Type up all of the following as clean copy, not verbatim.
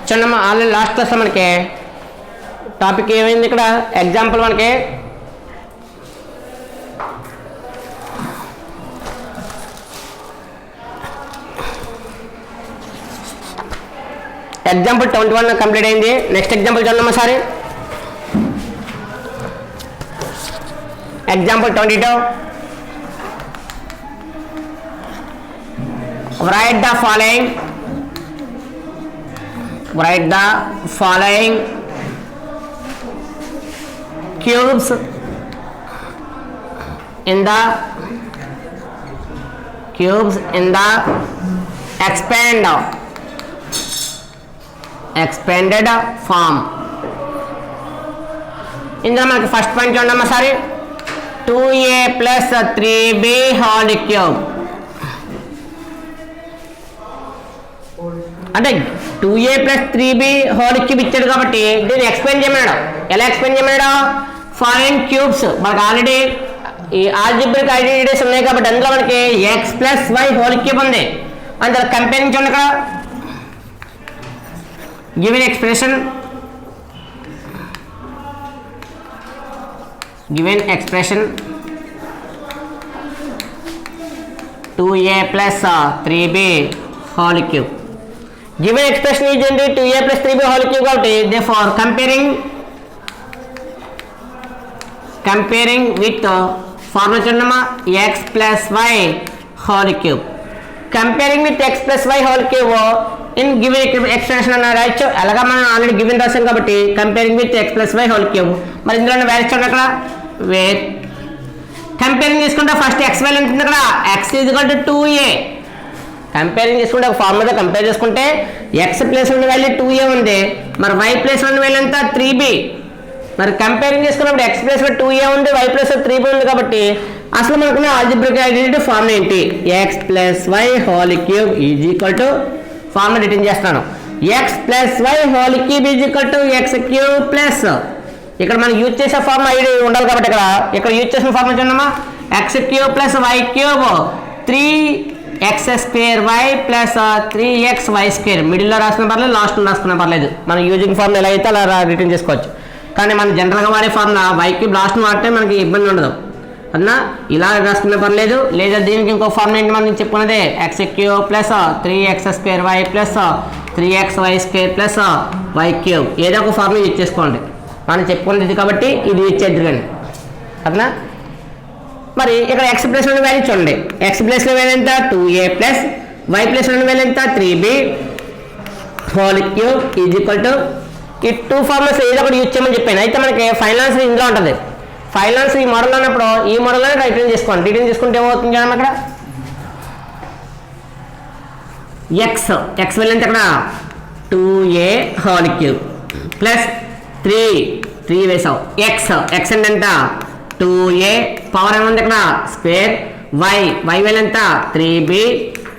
చూడమ్మా already last క్లాస్లో మనకి టాపిక్ ఏమైంది ఇక్కడ ఎగ్జాంపుల్ మనకి ఎగ్జాంపుల్ 21 కంప్లీట్ అయింది. నెక్స్ట్ ఎగ్జాంపుల్ చూడమ్మా sorry example 22. Write the following cubes in the expanded form. ఇందులో మనకి ఫస్ట్ పాయింట్ చూడమ్మా sorry 2a plus 3b whole cube. అంటే 2a plus 3b whole cube ఇచ్చాడు కాబట్టి దీన్ని ఎక్స్ప్లెయిన్ చేయమన్నాడు. ఎలా ఎక్స్ప్లెయిన్ చేయమన్నాడు? ఫారెన్ క్యూబ్స్ మనకు ఆల్రెడీ ఈ ఆల్జిబ్రిక్ ఐడెంటిటీస్ ఉన్నాయి కాబట్టి అందులో మనకి x plus y whole cube ఉంది. అందులో కంపేరింగ్ చూడండి ఇక్కడ given expression 2a plus 3b whole cube. Given expression is 2a plus 3b whole cube కాబట్టి therefore comparing with formula చూడమ్మా x plus y whole cube. Comparing with x plus y whole cube in given expression అన్న రాయొచ్చు. అలాగా మనం already given రాసాం కాబట్టి comparing with x plus y whole cube. మరి ఇందులో వాల్యూస్ చూడండి అక్కడ వేర్ కంపేరింగ్ తీసుకుంటే ఫస్ట్ x వాల్యూ ఎంత ఉంది అక్కడ x is equal to 2a. Comparing చేసుకుంటే ఒక ఫార్ములాతో కంపేర్ చేసుకుంటే x ప్లేస్ ఉన్న వాల్యూ 2a ఉంది, మరి y ప్లేస్ ఉన్న వాల్యూ ఎంత 3b. మరి కంపేరింగ్ చేసుకున్నప్పుడు x ప్లేస్ 2a ఉంది, y ప్లేస్ 3b ఉంది కాబట్టి అసలు మనకున్న ఆల్జిబ్రిక్ ఐడెంటిటీ ఫార్ములా ఏంటి? x plus y whole cube is equal to formula return చేస్తాను x plus y whole cube is equal to x cube plus ఇక్కడ మనం యూజ్ చేసే ఫార్ములా ఐడి ఉండాలి కాబట్టి ఇక్కడ యూజ్ చేసిన ఫార్ములా చూడమ్మా x cube plus y cube 3x square y plus 3x y square. మిడిల్లో రాసుకున్న పర్లేదు, లాస్ట్లో రాసుకున్న పర్లేదు, మనం యూజింగ్ ఫార్ములా ఎలా అయితే అలా రిటర్న్ చేసుకోవచ్చు. కానీ మనం జనరల్గా వాడే ఫార్ములా y cube లాస్ట్ని వాడితే మనకి ఇబ్బంది ఉండదు అన్నా. ఇలా రాసుకున్న పర్లేదు, లేదా దీనికి ఇంకో ఫార్ములా ఏంటి మనం చెప్పుకున్నదే x cube plus 3x square y plus 3x y square plus y cube. ఏదో ఒక ఫార్ములా యూజ్ చేసుకోండి, మనం చెప్పుకునేది కాబట్టి ఇది యూజ్ చేద్దరు కానీ అట్లా. మరి ఇక్కడ x ప్లేస్ ఉన్న వాల్యూ చూడండి, x ప్లేస్లో వాల్యూ ఎంత 2a ప్లస్ y ప్లేస్ ఉన్న వాల్యూ ఎంత 3b whole cube is equal to ఈ టూ ఫార్ములాస్ ఏదో ఒకటి యూజ్ చేయమని చెప్పాను. అయితే మనకి ఫైనాన్స్ ఇందులో ఉంటుంది. ఫైనాన్స్ ఈ మోడల్ అన్నప్పుడు ఈ మోడల్లోనే రిటర్న్ చేసుకోండి. రిటర్న్ చేసుకుంటే ఏమవుతుంది చూడండి అక్కడ x వాల్యూ ఎంత అక్కడ 2a హోల్ క్యూబ్ ప్లస్ 3 వేసావు x అంటే ఎంత 2a పవర్ ఏముంది ఇక్కడ స్క్వేర్ y వాల్యూ ఎంత 3b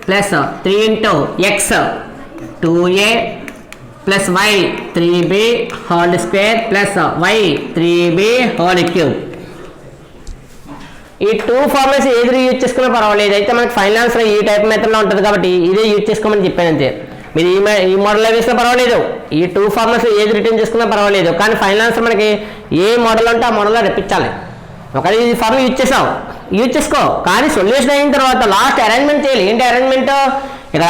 plus 3 into x 2a plus y 3b whole square plus y 3b whole cube. ఈ టూ ఫార్ములాస్ ఏది యూజ్ చేసుకున్నా పర్వాలేదు. అయితే మనకి ఫైనాన్స్లో ఈ టైప్ మెథడ్లో ఉంటుంది కాబట్టి ఇదే యూజ్ చేసుకోమని చెప్పాను అంతే. మీరు ఈ మోడల్లో వేసినా పర్వాలేదు, ఈ టూ ఫార్ములాస్ ఏది రిటర్న్ చేసుకున్నా పర్వాలేదు. కానీ ఫైనాన్స్ మనకి ఏ మోడల్ ఉంటే ఆ మోడల్లో రప్పించాలి. ఒకవేళ ఈ ఫార్ములా యూజ్ చేసుకో, కానీ సొల్యూషన్ అయిన తర్వాత లాస్ట్ అరేంజ్మెంట్ చేయాలి. ఏంటి అరేంజ్మెంట్? ఇక్కడ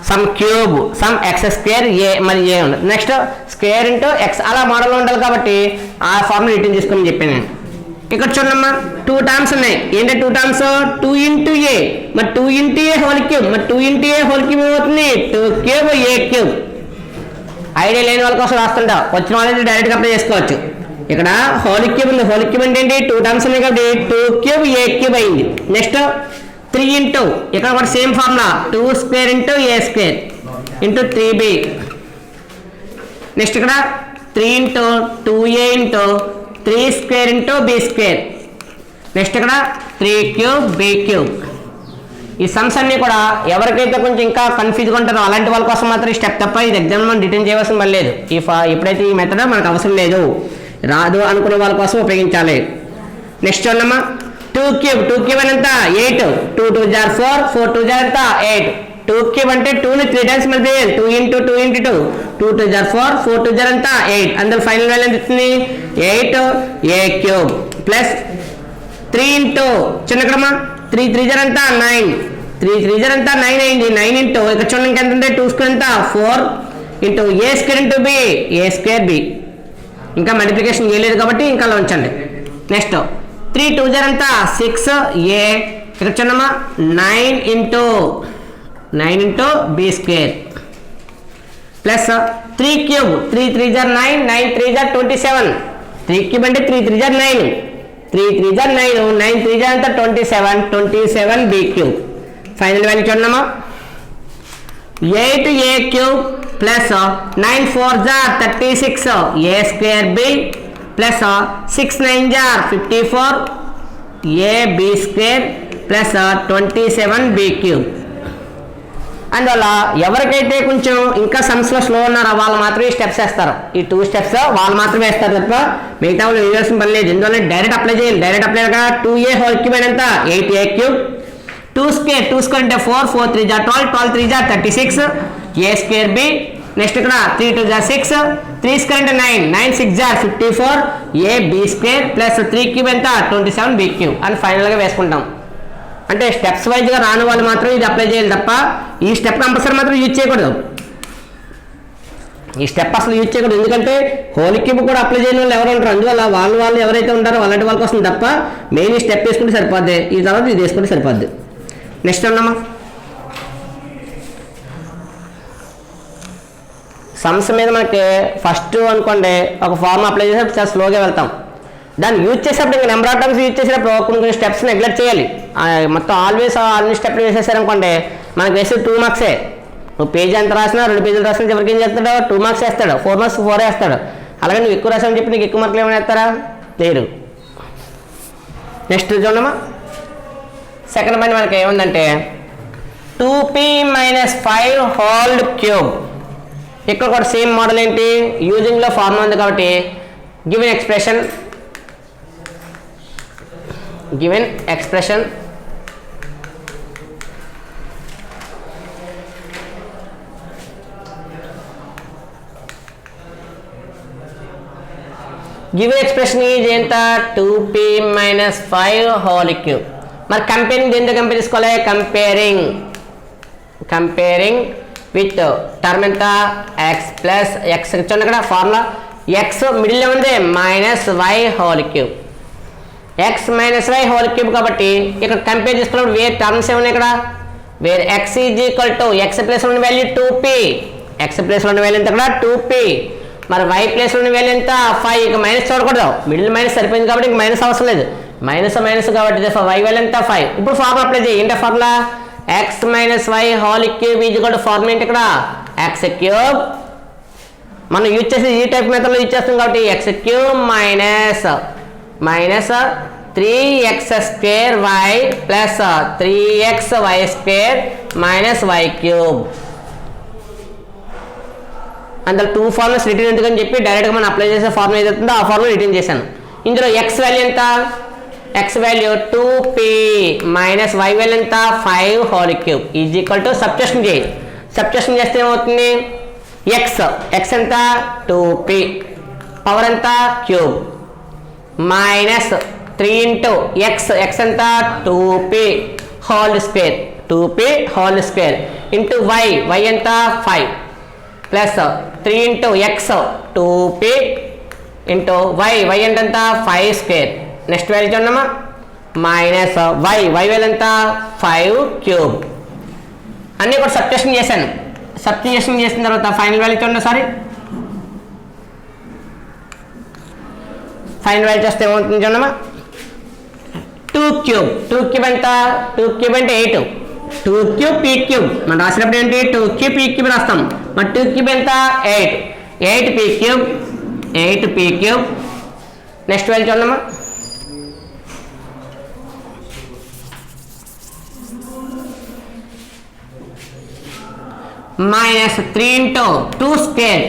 sum cube sum x square a మరి ఏ ఉండదు, నెక్స్ట్ స్క్వేర్ ఇంటూ x అలా మోడల్లో ఉండాలి కాబట్టి ఆ ఫార్ములా రిటర్న్ చేసుకోమని చెప్పాను నేను. ఇక్కడ చూడమ్మా 2 టర్మ్స్ ఉన్నాయి. ఏంటంటే 2 టర్మ్స్ 2 ఇంటూ ఏ మరి 2 ఇంటూ ఏ హోల్ క్యూబ్ మరి 2 ఇంటూ ఏ హోల్ క్యూబ్ ఏమవుతుంది 2 క్యూబ్ ఏ క్యూబ్. ఐడియా లేని వాళ్ళ కోసం రాస్తుంటా, వచ్చిన వాళ్ళని డైరెక్ట్గా అప్లై చేసుకోవచ్చు. ఇక్కడ హోల్ క్యూబ్ ఉంది, హోల్ క్యూబ్ అంటే ఏంటి 2 టర్మ్స్ ఉన్నాయి కాబట్టి 2 క్యూబ్ ఏ క్యూబ్ అయింది. నెక్స్ట్ 3 ఇంటూ ఇక్కడ కూడా సేమ్ ఫార్ములా 2 స్క్వేర్ ఇంటూ ఏ స్క్వేర్ ఇంటూ 3b. నెక్స్ట్ ఇక్కడ 3 into 2a into 3 square into b square. Next ఇక్కడ 3 క్యూబ్ b క్యూబ్. ఈ సమ్స్ అన్నీ కూడా ఎవరికైతే కొంచెం ఇంకా కన్ఫ్యూజ్గా ఉంటారో అలాంటి వాళ్ళ కోసం మాత్రం ఈ స్టెప్ తప్ప ఇది ఎగ్జామ్లో మనం రిటర్న్ చేయవలసిన పని లేదు. ఎప్పుడైతే ఈ మెథడ్ మనకు అవసరం లేదు, రాదు అనుకునే వాళ్ళ కోసం ఉపయోగించాలి. నెక్స్ట్ చూడమ్మా 2 క్యూబ్ అని ఎంత 8 2 2 జార్ 4 4 2 జార్ ఎంత 8. 2 క్యూబ్ అంటే 2ని 3 టైమ్స్ మళ్ళీ 2 ఇంటూ 2 ఇంటూ 2 2 2 జార్ 4 4 2 జార్ ఎంత 8 అందులో ఫైనల్ వాల్యూ ఎంత ఇస్తుంది 8a³ ప్లస్ 3 ఇంటూ చిన్నకడమా 3 3 జార్ ఎంత 9 3 3 జార్ ఎంత 9 అయింది 9 ఇంటూ ఇక్కడ చూడండి ఎంత అంటే 2 స్క్వేర్ ఎంత 4 into a square into b a square b ఇంకా మల్టిప్లికేషన్ చేయలేదు కాబట్టి ఇంకా అలా ఉంచండి నెక్స్ట్ 3 2 జార్ ఎంత 6a ఇక్కడ చూడమ్మా 9 into b square plus 3 cube 3 3 జార్ 9 9 3 జార్ 27 3 క్యూబ్ అంటే 3 3 జార్ 9 3 3 జార్ 9 9 3 జార్ అంతా 27 b క్యూబ్ ఫైనల్ వాల్యూ చూడమ్మా 8a³ ప్లస్ 9 4 జార్ 36 a స్క్వేర్ b ప్లస్ 6 9 జార్ 54 a b square plus 27 b cube అందువల్ల ఎవరికైతే కొంచెం ఇంకా సమ్స్లో స్లో ఉన్నారో వాళ్ళు మాత్రమే ఈ స్టెప్స్ వేస్తారు ఈ 2 స్టెప్స్ వాళ్ళు మాత్రమే వేస్తారు తప్ప మిగతా వాళ్ళు వేయాల్సిన పని లేదు ఎందువల్ల డైరెక్ట్ అప్లై చేయాలి డైరెక్ట్ అప్లై కదా 2a³ ఎంత 8a³ 2 స్క్వేర్ అంటే 4 4 3 జార్ 12 12 3 జార్ 36 a స్క్వేర్ b నెక్స్ట్ ఇక్కడ 3 2 జార్ 6 3 స్క్వేర్ అంటే 9 9 6 జార్ 54 a b square plus 3 cube ఎంత 27 b క్యూబ్ అని ఫైనల్గా వేసుకుంటాం అంటే స్టెప్స్ వైజ్గా రాని వాళ్ళు మాత్రం ఇది అప్లై చేయాలి తప్ప ఈ స్టెప్ కంపల్సరీ మాత్రం యూజ్ చేయకూడదు ఈ స్టెప్ అసలు యూజ్ చేయకూడదు ఎందుకంటే హోల్ క్యూబ్ కూడా అప్లై చేయని వాళ్ళు ఎవరు ఉంటారు అందువల్ల వాళ్ళు ఎవరైతే ఉంటారో అలాంటి వాళ్ళ కోసం తప్ప మెయిన్ ఈ స్టెప్ వేసుకుంటే సరిపోద్ది ఈ తర్వాత ఇది వేసుకుంటే సరిపోద్ది నెక్స్ట్ అన్నమ్మా సమ్స్ మీద మనకి ఫస్ట్ అనుకోండి ఒక ఫార్మ్ అప్లై చేసి చాలా స్లోగా వెళ్తాం దాన్ని యూజ్ చేసేటప్పుడు ఇంకా నెంబర్ ఆఫ్ టైమ్స్ యూజ్ చేసేటప్పుడు కొన్ని స్టెప్స్ నెగ్లెక్ట్ చేయాలి మొత్తం ఆల్వేస్ అన్ని స్టెప్లు వేసేసారనుకోండి మనకు వేసే 2 మార్క్సే నువ్వు పేజీ ఎంత రాసినా 2 పేజీలు రాసినా ఎవరికి ఏం చేస్తాడు 2 మార్క్స్ వేస్తాడు 4 మార్క్స్ 4 వేస్తాడు అలాగే నువ్వు ఎక్కువ రాసామని చెప్పి నీకు ఎక్కువ మార్కులు ఏమైనా వేస్తారా లేరు నెక్స్ట్ చూడమ్మా సెకండ్ పాయింట్ మనకి ఏముందంటే 2p - 5 హోల్ క్యూబ్ ఇక్కడ కూడా సేమ్ మోడల్ ఏంటి యూజింగ్లో ఫార్ములా ఉంది కాబట్టి given expression given expression is ఎంత 2p - 5 హోల్ క్యూబ్ మరి కంపేరింగ్ దేంతో కంపేర్ చేసుకోవాలి కంపేరింగ్ విత్ టర్మ్ ఎంత x ప్లస్ x చూడండి ఇక్కడ ఫార్ములా x మిడిల్లో ఉంది -y whole cube x - y whole cube కాబట్టి ఇక్కడ కంపేర్ చేసుకున్నప్పుడు వేరే టర్మ్స్ ఏమున్నాయి ఇక్కడ where x is equal to x place ఉన్న వాల్యూ 2p x ప్లేస్ ఉన్న వాల్యూ ఎంత ఇక్కడ 2p మరి y ప్లేస్ ఉన్న వాల్యూ ఎంత 5 ఇక మైనస్ చూడకూడదు మిడిల్ మైనస్ సరిపోయింది కాబట్టి ఇంక మైనస్ అవసరం లేదు మైనస్ కాబట్టి y వాల్యూ ఎంత 5 ఇప్పుడు ఫార్ములా అప్లై చేయి ఏంటి formula x - y whole cube is equal to formula ఏంటి ఇక్కడ x³ మనం యూజ్ చేసి ఈ టైప్ మెథడ్లో యూజ్ చేస్తాం కాబట్టి x³ minus 3x² y plus 3xy² -y³ అందులో 2 ఫార్ములాస్ రిటర్న్ ఎందుకని చెప్పి డైరెక్ట్గా మనం అప్లై చేసే ఫార్ములా ఏదైతుందో ఆ ఫార్ములా రిటర్న్ చేశాను ఇందులో x వాల్యూ ఎంత x value 2p - y value ఎంత 5 whole cube is equal to substitution చేస్తే ఏమవుతుంది x ఎంత 2p పవర్ ఎంత క్యూబ్ మైనస్ 3 ఇంటూ x ఎంత 2p whole square into y ఎంత 5 plus 3 into x 2p into y ఎంత 5 square next value చూడమ్మా minus y value ఎంత 5 క్యూబ్ అన్నీ కూడా సబ్స్టిట్యూషన్ చేసిన తర్వాత ఫైనల్ వాల్యూ చూడండి సారీ ఫైనల్ వాల్యూ చేస్తే ఏమవుతుంది చూడమ్మా 2 క్యూబ్ ఎంత 2 క్యూబ్ అంటే 8 2 క్యూబ్ p క్యూబ్ మనం రాసినప్పుడు ఏంటి 2 క్యూబ్ p క్యూబ్ రాస్తాం మరి 2 క్యూబ్ ఎంత 8 p క్యూబ్ నెక్స్ట్ వాల్యూ చూడమ్మా మైనస్ 3 ఇంటూ 2 స్క్వేర్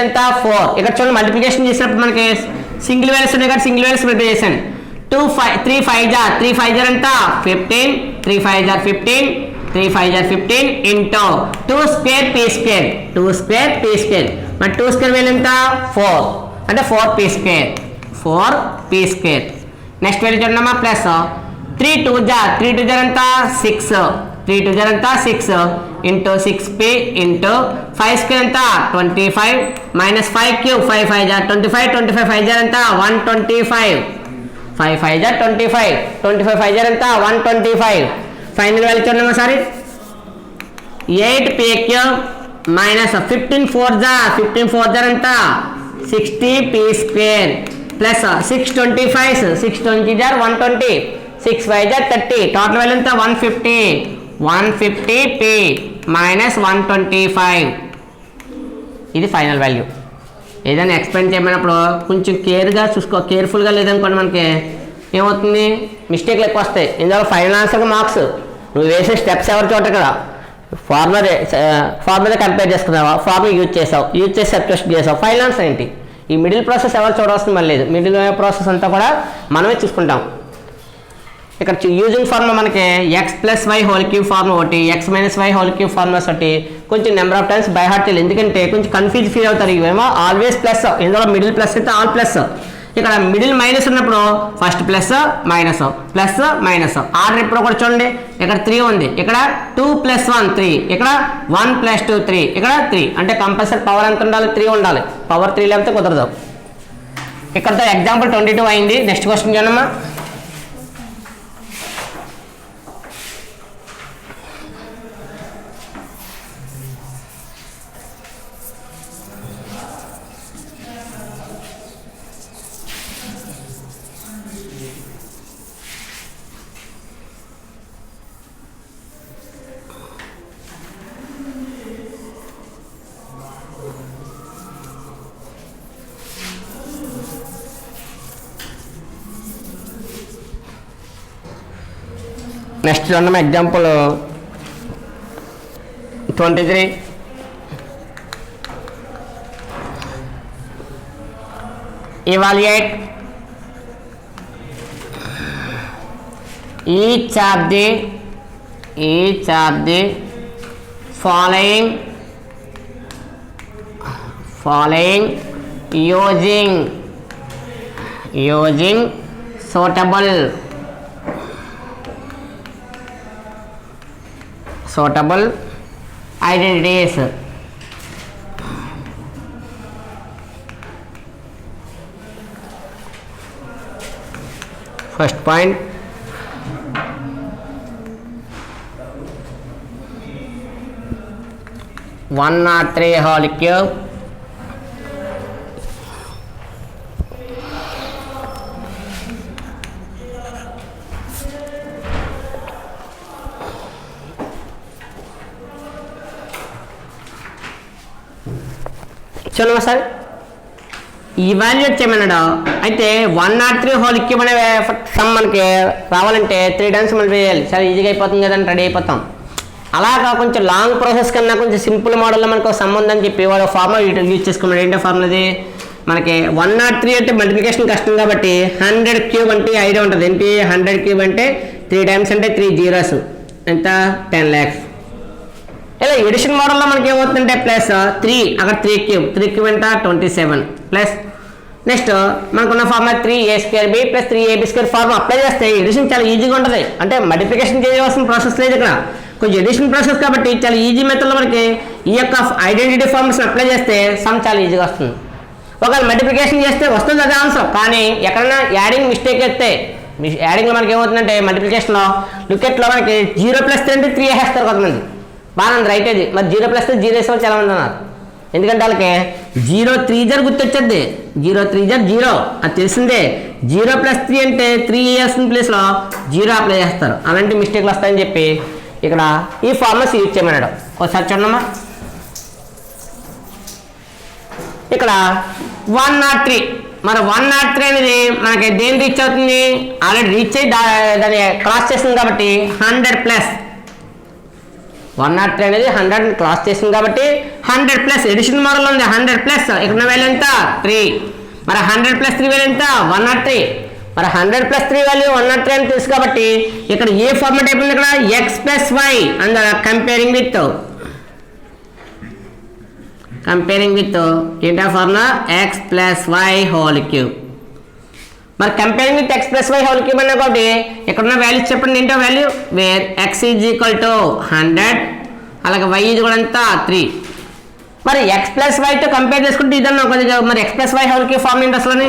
ఎంత 4 ఇక్కడ చూడండి మల్టిప్లికేషన్ చేసినప్పుడు మనకి సింగిల్ వాల్యూస్ ఉన్నాయి కాబట్టి సింగిల్ వాల్యూస్ మల్టిప్లై చేశాను 3 5 జార్ ఎంత 15 3 5 జార్ 15 ఇంటూ 2 స్క్వేర్ p స్క్వేర్ మరి 2 స్క్వేర్ వాల్యూ ఎంత 4 అంటే 4p². నెక్స్ట్ వాల్యూ చూడమ్మా ప్లస్ 3 2 జా ఎంత 6 3 2 జా ఎంత 6 ఇంటూ 6p ఇంటూ 5 స్క్వేర్ ఎంత 25 మైనస్ 5 క్యూబ్ 5 5 జా 25 25 5 జా ఎంత 125 5 5 జా 25 25 5 జా ఎంత 125. ఫైనల్ వాల్యూ చూడమ్మా సారీ 8p³ మైనస్ 15 4 జా ఎంత 60p² ప్లస్ 625 620 జా 120 6 5 జా 30 టోటల్ వాల్యూ ఎంత 150p మైనస్ 125. ఇది ఫైనల్ వాల్యూ. ఏదైనా ఎక్స్ప్లెయిన్ చేయమన్నప్పుడు కొంచెం కేర్ఫుల్గా లేదనుకోండి మనకి ఏమవుతుంది మిస్టేక్లు ఎక్కువ వస్తాయి. ఇందులో ఫైనల్ ఆన్సర్ మార్క్స్ నువ్వు వేసే స్టెప్స్ ఎవరు చోట కదా ఫార్ములా కంపేర్ చేసుకున్నావా, ఫార్ములా యూజ్ చేసి సబ్స్టిట్యూషన్ చేసావు, ఫైనల్ ఆన్సర్ ఏంటి? ఈ మిడిల్ ప్రాసెస్ ఎవరు చూడవలసిన మళ్ళీ లేదు. మిడిల్ ప్రాసెస్ అంతా కూడా మనమే చూసుకుంటాం. ఇక్కడ యూజింగ్ ఫార్ములా మనకి x+y³ ఫార్ములా ఒకటి, x-y³ ఫార్ములాస్ ఒకటి కొంచెం number of times by heart చేయాలి. ఎందుకంటే కొంచెం కన్ఫ్యూజ్ ఫీల్ అవుతారు. ఇవేమో ఆల్వేస్ ప్లస్, ఇందులో మిడిల్ ప్లస్ అయితే ఆల్ ప్లస్, ఇక్కడ మిడిల్ మైనస్ ఉన్నప్పుడు ఫస్ట్ ప్లస్ మైనస్ ఆర్డర్ ఇప్పుడు కూడా చూడండి. ఇక్కడ 3 ఉంది, ఇక్కడ 2 + 1 3, ఇక్కడ 1 + 2 3, ఇక్కడ 3 అంటే కంపల్సరీ పవర్ ఎంత ఉండాలి 3 ఉండాలి. పవర్ 3 లేకపోతే కుదరదు. ఇక్కడతో ఎగ్జాంపుల్ 22 అయింది. నెక్స్ట్ క్వశ్చన్ చూడమ్మా. నెక్స్ట్ చూడమ్మా example 23. Evaluate each of the following using suitable identities. First point, one or three whole cube చూడమ్మా సార్ ఇవాల్యుయేట్ చేయమన్నాడు. అయితే 103 హోల్ క్యూబ్ అనే సమ్ మనకి రావాలంటే 3 టైమ్స్ మళ్ళీ వేయాలి. చాలా ఈజీగా అయిపోతుంది కదండి, రెడీ అయిపోతాం. అలాగా కొంచెం లాంగ్ ప్రాసెస్ కన్నా కొంచెం సింపుల్ మోడల్లో మనకు సమ్ ఉందని చెప్పి వాడు ఫార్ములా యూజ్ చేసుకున్నాడు. ఏంటో ఫార్ములా అది మనకి 103 అంటే మల్టిప్లికేషన్ కష్టం కాబట్టి 100³ అంటే ఐడియా ఉంటుంది. ఏంటి 100³ అంటే 3 టైమ్స్ అంటే 3 zeros ఎంత 10 lakhs. ఇలా ఎడిషన్ మోడల్లో మనకి ఏమవుతుందంటే ప్లస్ 3 అక్కడ 3³ ఎంత 27 ప్లస్ నెక్స్ట్ మనకున్న formula 3a² b + 3ab² formula apply చేస్తే ఎడిషన్ చాలా ఈజీగా ఉంటుంది. అంటే మల్టిప్లికేషన్ చేయవలసిన ప్రాసెస్ లేదు ఇక్కడ, కొంచెం ఎడిషన్ ప్రాసెస్ కాబట్టి చాలా ఈజీ మెథడ్లో మనకి ఈ యొక్క ఐడెంటిటీ ఫార్ములాస్ని అప్లై చేస్తే సమ్ చాలా ఈజీగా వస్తుంది. ఒకవేళ మల్టిప్లికేషన్ చేస్తే వస్తుంది అదే ఆన్సర్, కానీ ఎక్కడైనా యాడింగ్ మిస్టేక్ అయితే యాడింగ్లో మనకి ఏమవుతుందంటే మల్టిప్లికేషన్లో లుకెట్లో మనకి 0 + 3 అంటే 3 వేస్తారు కొంతమంది, బాగా రైట్ అది. మరి 0 + 3 0 వేసేవాళ్ళు చాలా మంది ఉన్నారు. ఎందుకంటే వాళ్ళకి 0 3 జర్ గుర్తొచ్చేది, 0 3 జర్ 0 అది తెలిసిందే. 0 + 3 అంటే 3 వేయాల్సిన ప్లేస్లో 0 అప్లై చేస్తారు. అలాంటి మిస్టేక్లు వస్తాయని చెప్పి ఇక్కడ ఈ ఫార్ములాస్ యూజ్ చేయమన్నాడు. ఒకసారి చూడమ్మా. ఇక్కడ 103 మరి 103 అనేది మనకి దేని రీచ్ అవుతుంది, ఆల్రెడీ రీచ్ అయ్యి దాన్ని క్రాస్ చేస్తుంది కాబట్టి 100+. 103 అనేది 100 క్రాస్ చేస్తుంది కాబట్టి 100+. ఎడిషన్ మోడల్ ఉంది 100+. ఇక్కడ వాల్యూ ఎంత 3, మరి 100+3 వాల్యూ ఎంత 103. మరి 100+3 వాల్యూ 103 అని తెలుసు కాబట్టి ఇక్కడ ఏ ఫార్మాట్ అయిపోయింది, ఇక్కడ x + y and comparing with comparing with ఏంటా formula x plus y whole cube. మరి comparing with x plus y whole cube అన్నా కాబట్టి ఎక్కడున్న వాల్యూస్ చెప్పండి ఏంటో value. Where x is equal to 100 అలాగే వై ఈజ్ కూడా ఎంత 3. మరి ఎక్స్ ప్లస్ వైతో కంపేర్ చేసుకుంటే ఇదన్నా కొద్దిగా మరి x plus y whole cube formula ఏంటి అసలు?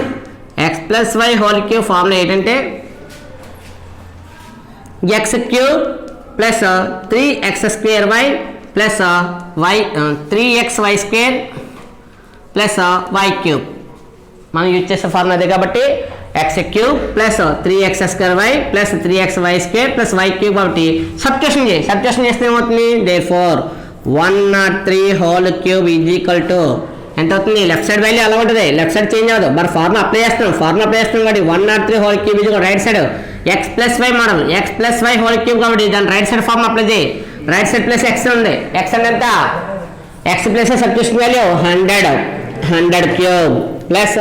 X plus y whole cube formula ఏంటంటే x cube plus 3x square y plus y 3x y square plus y cube. మనం యూజ్ చేసే ఫార్ములా అదే కాబట్టి x cube plus 3x square y plus 3x y square plus y cube కాబట్టి substitution చేయి. Substitution చేస్తే ఏమవుతుంది? Therefore 103 whole cube is equal to ఎంత అవుతుంది? లెఫ్ట్ సైడ్ వాల్యూ అలా ఉంటుంది, లెఫ్ట్ సైడ్ చేంజ్ అవ్వదు. మరి ఫార్ములా అప్లై చేస్తాం కాబట్టి 103 whole cube is right side x plus y model x plus y whole cube కాబట్టి దాని రైట్ సైడ్ ఫార్మ్ అప్లై చేయి. రైట్ సైడ్ ప్లస్ ఎక్స్ ఉంది, ఎక్స్ అంటే ఎంత? X plus substitution value 100 cube plus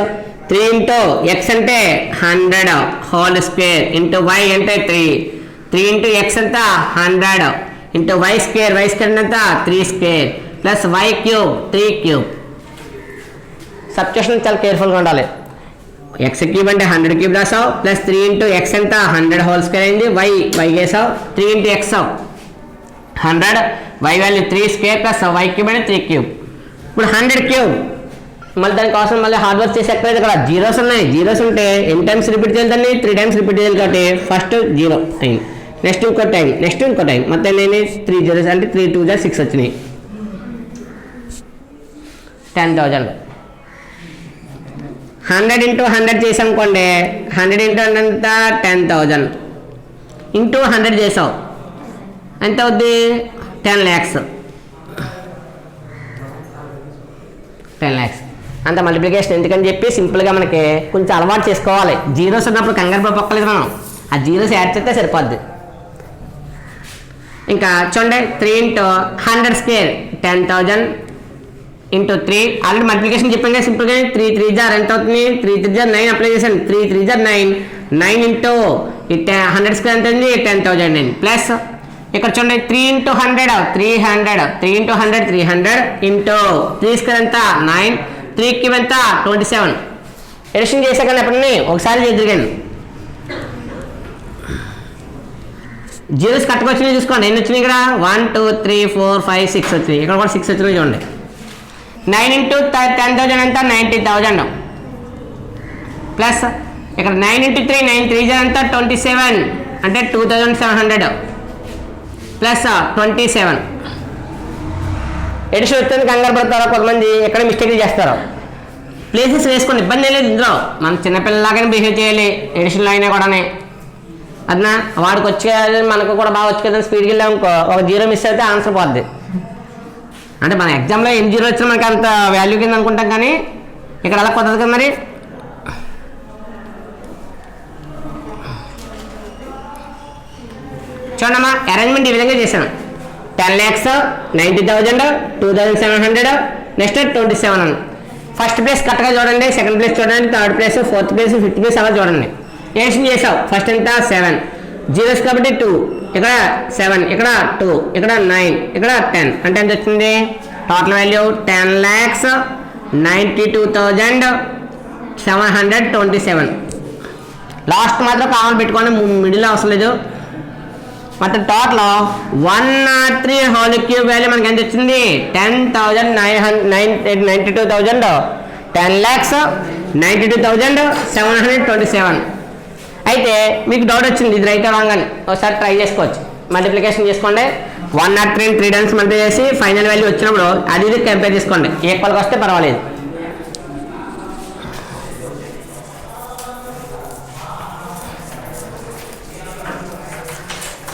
3 into x అంటే 100 whole square into why అంటే 3 into X ఎంత 100 into why square ఎంత 3 square plus y cube 3 cube. Substitution చాలా కేర్ఫుల్గా ఉండాలి. ఎక్స్ క్యూబ్ అంటే 100 క్యూబ్ రాసావు ప్లస్ 3 ఇంటూ ఎక్స్ ఎంత 100 హోల్ స్క్వేర్ అయింది, వై వేసావు 3 into x 100 y value 3 square plus y cube అంటే 3 క్యూబ్. ఇప్పుడు 100 క్యూబ్ మళ్ళీ దానికోసం మళ్ళీ హార్డ్ వర్క్ చేసి ఎక్కలేదు ఇక్కడ జీరోస్ ఉన్నాయి. జీరోస్ ఉంటే ఎన్ని టైమ్స్ రిపీట్ చేయాలి? దాన్ని 3 టైమ్స్ రిపీట్ చేయాలి కాబట్టి ఫస్ట్ 0 అయింది, నెక్స్ట్ ఇంకో టైం, నెక్స్ట్ ఇంకో టైం, మొత్తం నేను 3 జీరోస్ అంటే 3 2 6 వచ్చినాయి 10,000. 100 ఇంటూ 100 చేసామనుకోండి 100 ఇంటూ 100 ఎంత 10,000 ఇంటూ 100 చేసావు ఎంత అవుద్ది? 10 lakhs. 10 lakhs అంత మల్టిప్లికేషన్ ఎందుకని చెప్పి సింపుల్గా మనకి కొంచెం అలవాటు చేసుకోవాలి. జీరోస్ ఉన్నప్పుడు కంగారు పక్కలేదు మనం, ఆ జీరోస్ యాడ్ చేస్తే సరిపోద్ది. ఇంకా చూడండి 3 into 100 square 10,000 into 3 already multiplication చెప్పాం కదా సింపుల్గా 3 3 జార్ ఎంత అవుతుంది? 3 3 జార్ 9 అప్లై చేశాను 3 3 జార్ 9 ఇంటూ 100 స్క్వేర్ ఎంత ఉంది? 10,000 ప్లస్ ఇక్కడ చూడండి 3 ఇంటూ 100 300 3 ఇంటూ 100 300 ఇంటూ 3 స్క్వేర్ ఎంత 9 3 క్యూబ్ ఎంత 27. ఎడిషన్ చేశాక ఎప్పుడన్నీ ఒకసారి చేద్దరిగాను. జీరోస్ కట్టుకొచ్చినాయి చూసుకోండి ఎన్ని వచ్చినాయి ఇక్కడ 1 2 3 4 5 6 వచ్చినాయి, ఇక్కడ కూడా 6 వచ్చినాయి చూడండి. 9 ఇంటూ 10,000 ఎంత 90,000 ప్లస్ ఇక్కడ 9 ఇంటూ 3 9 3 జార్ ఎంత 27 అంటే 2,700 ప్లస్ 27. ఎడిషన్ వచ్చింది కంగారు పడతారో కొంతమంది ఎక్కడ మిస్టేక్లు చేస్తారో. ప్లేసెస్ వేసుకోండి ఇబ్బంది లేదు. ఇందులో మనం చిన్నపిల్లలాగానే బిహేవ్ చేయాలి ఎడిషన్లో అయినా కూడా. అదనా వాడికి వచ్చేది మనకు కూడా బాగా వచ్చి కదా స్పీడ్కి వెళ్ళాం అనుకో ఒక 0 మిస్ అయితే ఆన్సర్ పోద్ది. అంటే మన ఎగ్జామ్లో ఎన్ని 0 వచ్చినా మనకి అంత వాల్యూ కింద అనుకుంటాం కానీ ఇక్కడ అలా కొత్తది కదా. మరి చూడమ్మా అరేంజ్మెంట్ ఈ విధంగా చేశాను. 10 lakhs 90,000 2,700 నెక్స్ట్ 27 అని. ఫస్ట్ ప్లేస్ కరెక్ట్గా చూడండి, సెకండ్ ప్లేస్ చూడండి, third place, fourth place, fifth place అలా చూడండి. ఏషన్ చేసావు ఫస్ట్ ఎంత 7 జీరోస్ కాబట్టి 2 ఇక్కడ 7 ఇక్కడ 2 ఇక్కడ 9 ఇక్కడ 10 అంటే ఎంత వచ్చింది? Total value 10,92,727. లాస్ట్ మాత్రం కామన్ పెట్టుకోండి, మిడిల్ అవసరం లేదు. మొత్తం టోటల్ 103 హోల్ క్యూబ్ వాల్యూ మనకి ఎంత వచ్చింది? 10,92,000 10,92,727. అయితే మీకు డౌట్ వచ్చింది ఇది రైట్ రాంగ్ అని, ఒకసారి ట్రై చేసుకోవచ్చు. మల్టిప్లికేషన్ చేసుకోండి 103 3 టైమ్స్ మల్టిప్లై చేసి ఫైనల్ వాల్యూ వచ్చినప్పుడు అది ఇది కంపేర్ చేసుకోండి, ఈక్వల్గా వస్తే పర్వాలేదు.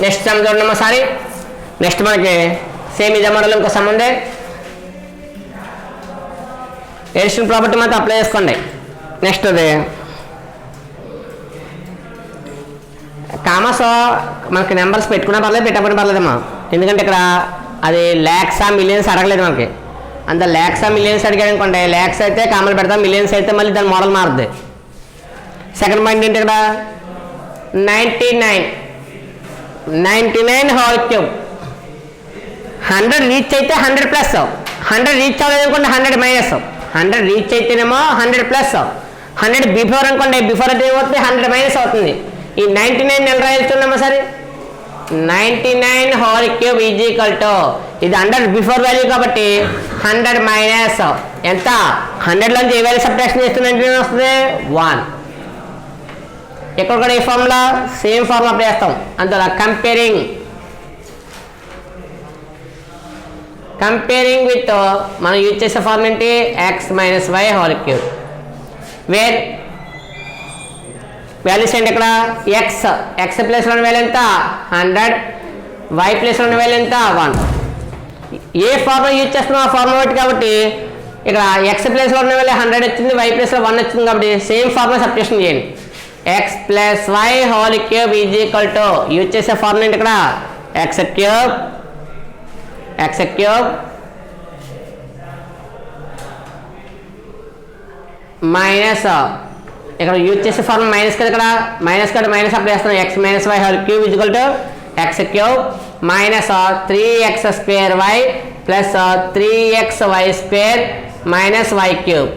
నెక్స్ట్ సమ్ చూడండి ఒకసారి. నెక్స్ట్ మనకి సేమ్ ఇదే మోడల్ ఇంకో సమ్ ఉంది. ఎడిషన్ ప్రాపర్టీ మాత్రం అప్లై చేసుకోండి. నెక్స్ట్ అది కామర్స్ మనకి నెంబర్స్ పెట్టుకున్నా పర్లేదు పెట్టకపోయినా పర్లేదమ్మా, ఎందుకంటే ఇక్కడ అది ల్యాక్సా మిలియన్స్ అడగలేదు మనకి. అంత ల్యాక్సా మిలియన్స్ అడిగాడు అనుకోండి, ల్యాక్స్ అయితే కామన్ పెడతాం, మిలియన్స్ అయితే మళ్ళీ దాని మోడల్ మారుద్ది. సెకండ్ పాయింట్ ఏంటి ఇక్కడ 99 హోల్ క్యూబ్ 100 రీచ్ అయితే 100 ప్లస్ 100 రీచ్ అవ్వలేదు అనుకోండి 100 మైనస్, 100 రీచ్ అయితేనేమో 100 ప్లస్, 100 బిఫోర్ అనుకోండి బిఫోర్ అయితే ఏమవుతుంది 100 మైనస్ అవుతుంది. ఈ 99 ఎలా రాయొచ్చున్నామా సరే, 99 whole cube is equal to ఇది 100 బిఫోర్ వాల్యూ కాబట్టి 100 మైనస్ ఎంత 100లోంచి ఏ వాల్యూ సబ్ట్రాక్షన్ చేస్తుందంటే వస్తుంది 1. ఇక్కడ కూడా ఈ ఫార్ములా సేమ్ ఫార్ములా అప్లై చేస్తాం. అందులో కంపేరింగ్ విత్ మనం యూజ్ చేసే ఫార్మ్ ఏంటి x minus y whole cube, where values ఏంటి ఇక్కడ ఎక్స్ ప్లేస్లో ఉన్న వాల్యూ ఎంత 100, వై ప్లేస్లో ఉన్న వాల్యూ ఎంత 1. ఏ ఫార్ములా యూజ్ చేస్తున్నాం ఆ ఫార్ములా బట్టి కాబట్టి ఇక్కడ ఎక్స్ ప్లేస్లో ఉన్న వాల్యూ 100 వచ్చింది, వై ప్లేస్లో 1 వచ్చింది కాబట్టి సేమ్ ఫార్ములా సబ్స్టిట్యూషన్ చేయండి. X plus y whole cube is equal to use చేసే ఫార్ములా ఏంటి ఇక్కడ ఎక్స్ క్యూబ్ మైనస్ ఇక్కడ యూజ్ చేసే ఫార్ములా మైనస్ కదా, ఇక్కడ మైనస్ కదా మైనస్ అప్లై చేస్తున్నాం. X minus y whole cube is equal to x cube minus 3x square y plus 3xy square minus y cube.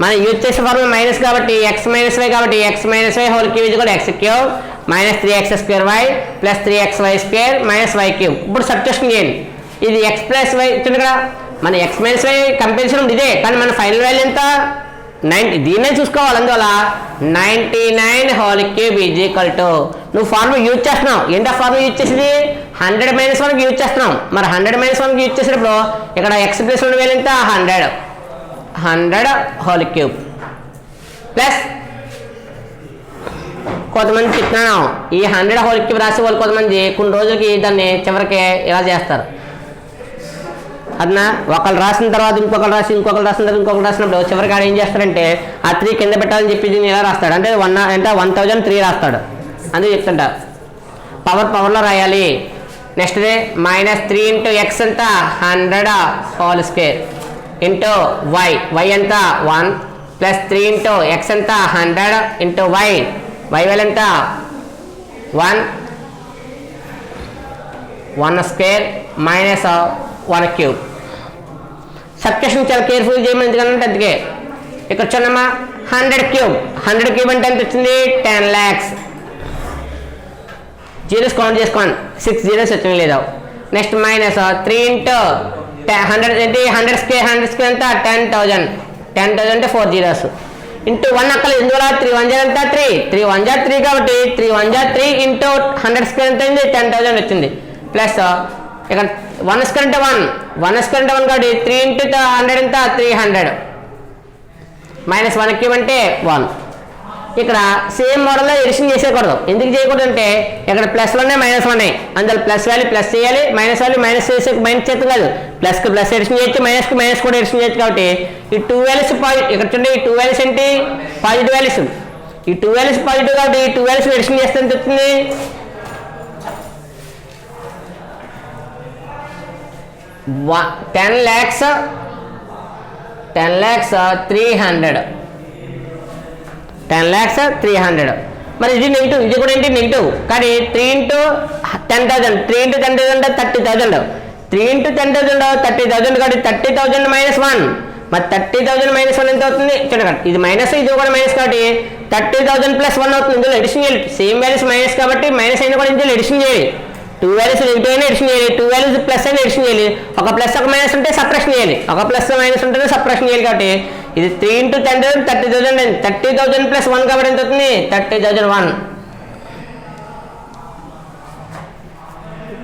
మనం యూజ్ చేసే ఫార్ములా మైనస్ కాబట్టి x minus y కాబట్టి x minus y whole cube is equal to x cube minus 3x square y plus 3xy square minus y cube. ఇప్పుడు substitution చేయండి. ఇది X plus why ఇచ్చింది కదా, మన ఎక్స్ మైనస్ వై కంపారిజన్ ఇదే కానీ మన ఫైనల్ వాల్యూ ఎంత 90, దీన్నే చూసుకోవాలి. అందువల్ల 99 whole cube is equal to నువ్వు ఫార్ములా యూజ్ చేస్తున్నావు. ఎంత ఫార్ములా యూజ్ చేసేది 100 మైనస్ 1కి యూజ్ చేస్తున్నాం. మరి 100 మైనస్ 1కి యూజ్ చేసేటప్పుడు ఇక్కడ ఎక్స్ ప్లస్ ఉన్న వాల్యూ ఎంత 100 హోల్ క్యూబ్ ప్లస్ కొంతమంది చెప్తున్నాను ఈ 100 హోల్ క్యూబ్ రాసే వాళ్ళు కొంతమంది కొన్ని రోజులకి దాన్ని చివరికి ఇలా చేస్తారు. అదనా ఒకళ్ళు రాసిన తర్వాత ఇంకొకరు రాసిన తర్వాత ఇంకొకరు రాసినప్పుడు చివరికి ఆడ ఏం చేస్తారంటే ఆ 3 కింద పెట్టాలని చెప్పి దీన్ని ఇలా రాస్తాడు, అంటే 1003 రాస్తాడు. అందుకే చెప్తుంటా పవర్లో రాయాలి. నెక్స్ట్ మైనస్ 3 ఇంటూ ఎక్స్ ఎంత 100 హోల్ స్క్వేర్ ఇంటూ వై ఎంత 1 ప్లస్ 3 ఇంటూ ఎక్స్ ఎంత 100 ఇంటూ వై వాల్యూ ఎంత 1 స్క్వేర్ మైనస్ 1 క్యూబ్. సబ్స్టిట్యూషన్ చాలా కేర్ఫుల్ చేయమని ఎందుకంటే అందుకే ఇక్కడ చూడమ్మా 100 క్యూబ్ అంటే ఎంత వచ్చింది 10 lakhs. జీరోస్ కౌంట్ చేసుకోండి 6 జీరోస్ వచ్చినాయి లేదా. నెక్స్ట్ మైనస్ 3 ఇంటూ 100 ఏంటి 100 స్క్వేర్ ఎంత 10,000 అంటే 4 జీరోస్ ఇంటూ 1 అక్కలు ఎందువల్ల 3 1 ఎంత 3 1 కాబట్టి 3 1 3 ఇంటూ 100 స్క్వేర్ ఎంత అయింది 10,000 వచ్చింది. ప్లస్ ఇక్కడ 1 స్క్వేర్ అంటే 1 స్క్వేర్ అంటే 1 కాబట్టి 3 ఇంటూ 100 ఎంత 300 మైనస్ 1 క్యూబ్ అంటే 1. ఇక్కడ సేమ్ మోడల్లో ఎడిషన్ చేసేయకూడదు. ఎందుకు చేయకూడదు అంటే ఇక్కడ ప్లస్లు ఉన్నాయి మైనస్ ఉన్నాయి, అందులో ప్లస్ వాల్యూ ప్లస్ చేయాలి, మైనస్ వాల్యూ మైనస్ చేసే మైనస్ చేతి కాదు, ప్లస్కి ప్లస్ ఎడిషన్ చేయొచ్చు, మైనస్కి మైనస్ కూడా ఎడిషన్ చేయొచ్చు. కాబట్టి ఈ 2 వాల్యూస్ ఇక్కడ చూడండి ఈ 2 వాల్యూస్ ఏంటి పాజిటివ్ వాల్యూస్, ఈ 2 వాల్యూస్ పాజిటివ్ కాబట్టి ఈ 2 వాల్యూస్ ఎడిషన్ చేస్తే ఎంత వచ్చింది 10 lakhs 300. మరి ఇది నెగిటివ్, ఇది కూడా ఏంటి నెగిటివ్ కానీ 3 ఇంటూ 10,000 అంటే 30,000, 3 ఇంటూ 10,000 30,000 కాబట్టి 30,000 మైనస్ 1. మరి 30,000 మైనస్ 1 ఎంత అవుతుంది చూడండి, ఇది మైనస్ ఇది కూడా మైనస్ కాబట్టి 30,000 ప్లస్ 1 అవుతుంది. ఇందులో ఎడిషన్ చేయాలి, సేమ్ వాల్యూస్ మైనస్ కాబట్టి మైనస్ అయినా కూడా ఇందులో ఎడిషన్ చేయాలి. 2 వాల్యూస్ నెగిటివ్ అయినా ఎడిషన్ చేయాలి, 2 వాల్యూస్ ప్లస్ అయినా ఎడిషన్ చేయాలి. ఒక ప్లస్ ఒక మైనస్ ఉంటే సప్రెషన్ చేయాలి, ఒక ప్లస్ మైనస్ ఉంటేనే సప్రెషన్ చేయాలి. కాబట్టి ఇది 3 ఇంటూ 10,000 30,000 30,000 ప్లస్ 1 కాబట్టి ఎంత అవుతుంది 30,001.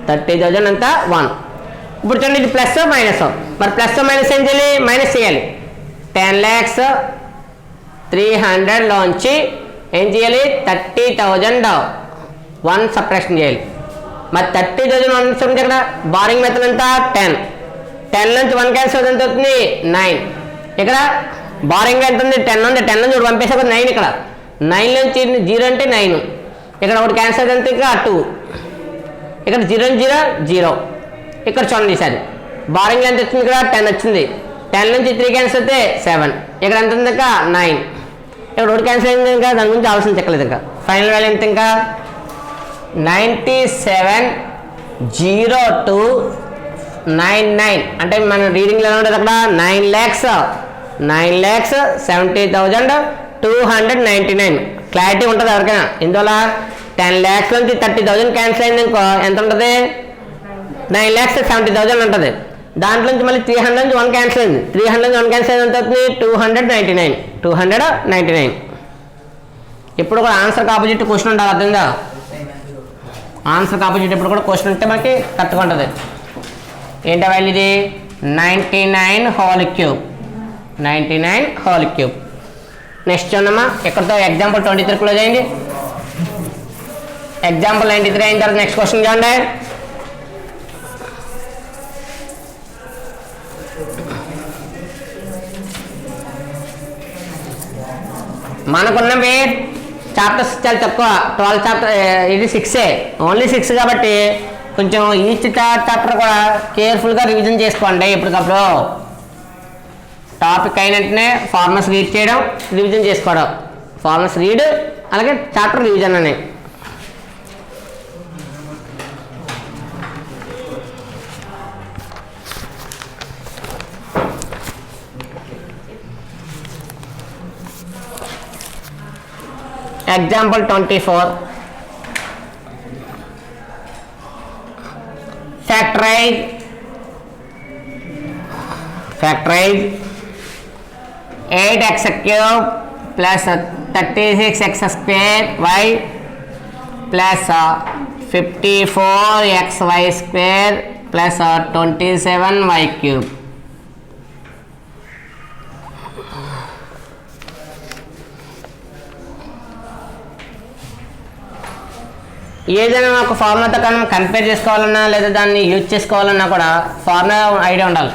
30,000 అంతా 1. ఇప్పుడు చూడండి ఇది ప్లస్ మైనస్, మరి ప్లస్ మైనస్ ఏం చేయాలి మైనస్ చేయాలి. 10,300,000లోంచి ఏం చేయాలి 30,001 సప్రెషన్ చేయాలి. మరి 30,001 చూడండి ఇక్కడ బారింగ్ మెథడ్ అంతా 10 నుంచి 1 క్యాన్సిల్ ఎంత అవుతుంది 9. ఇక్కడ బారింగ్ ఎంత ఉంది 10 ఉంది, 10 నుంచి 1 పంపేసా 9. ఇక్కడ 9 నుంచి 0 అంటే 9, ఇక్కడ 1 క్యాన్సిల్ ఎంత ఇంకా 2, ఇక్కడ 0 0. ఇక్కడ చూడండి ఈసారి బారింగ్ ఎంత వచ్చింది ఇక్కడ 10 వచ్చింది, 10 నుంచి 3 క్యాన్సిల్ అయితే 7, ఇక్కడ ఎంత ఉంది ఇంకా 9, ఇక్కడ 1 క్యాన్సిల్ అయింది ఇంకా దాని గురించి ఆలోచించక్కర్లేదు. ఇంకా ఫైనల్ వాల్యూ ఎంత ఇంకా 97,02,4 99 అంటే మన రీడింగ్లో ఎలా ఉంటుంది అక్కడ 9,70,299 క్లారిటీ ఉంటుంది ఎవరికైనా. ఇందువల్ల 10 lakhs నుంచి 30,000 క్యాన్సిల్ అయింది ఇంకో ఎంత ఉంటుంది 9,70,000 ఉంటుంది. దాంట్లో నుంచి మళ్ళీ 300 నుంచి 1 క్యాన్సిల్ అయింది. 300 నుంచి 1 క్యాన్సిల్ అయింది ఎంత అవుతుంది 299. ఇప్పుడు కూడా ఆన్సర్కి ఆపోజిట్ క్వశ్చన్ ఉండాలి, అర్థంగా. ఆన్సర్కి ఆపోజిట్ ఇప్పుడు కూడా క్వశ్చన్ ఉంటే మనకి కరెక్ట్గా ఉంటుంది. ఏంటి వాల్యూ ఇది 99 హోల్ క్యూబ్. నెక్స్ట్ చూడమ్మా ఎక్కడితో ఎగ్జాంపుల్ 23 క్లోజ్ అయింది. ఎగ్జాంపుల్ 93 అయిన తర్వాత నెక్స్ట్ క్వశ్చన్ చూడండి. మనకున్నవి చాప్టర్స్ చాలా తక్కువ, 12 చాప్టర్, ఇది 6 ఓన్లీ 6 కాబట్టి కొంచెం ఈచ్ చాప్టర్ కూడా కేర్ఫుల్గా రివిజన్ చేసుకోండి. ఎప్పటికప్పుడు టాపిక్ అయిన వెంటనే ఫార్మర్స్ రీడ్ చేయడం, రివిజన్ చేసుకోవడం. ఫార్మర్స్ రీడ్ అలాగే చాప్టర్ రివిజన్ అని. Example 24. Factorize 8x cube plus 36x square y plus 54xy square plus 27y cube. ఏదైనా ఒక ఫార్ములాతో మనం కంపేర్ చేసుకోవాలన్నా లేదా దాన్ని యూజ్ చేసుకోవాలన్నా కూడా ఫార్ములా ఐడియా ఉండాలి.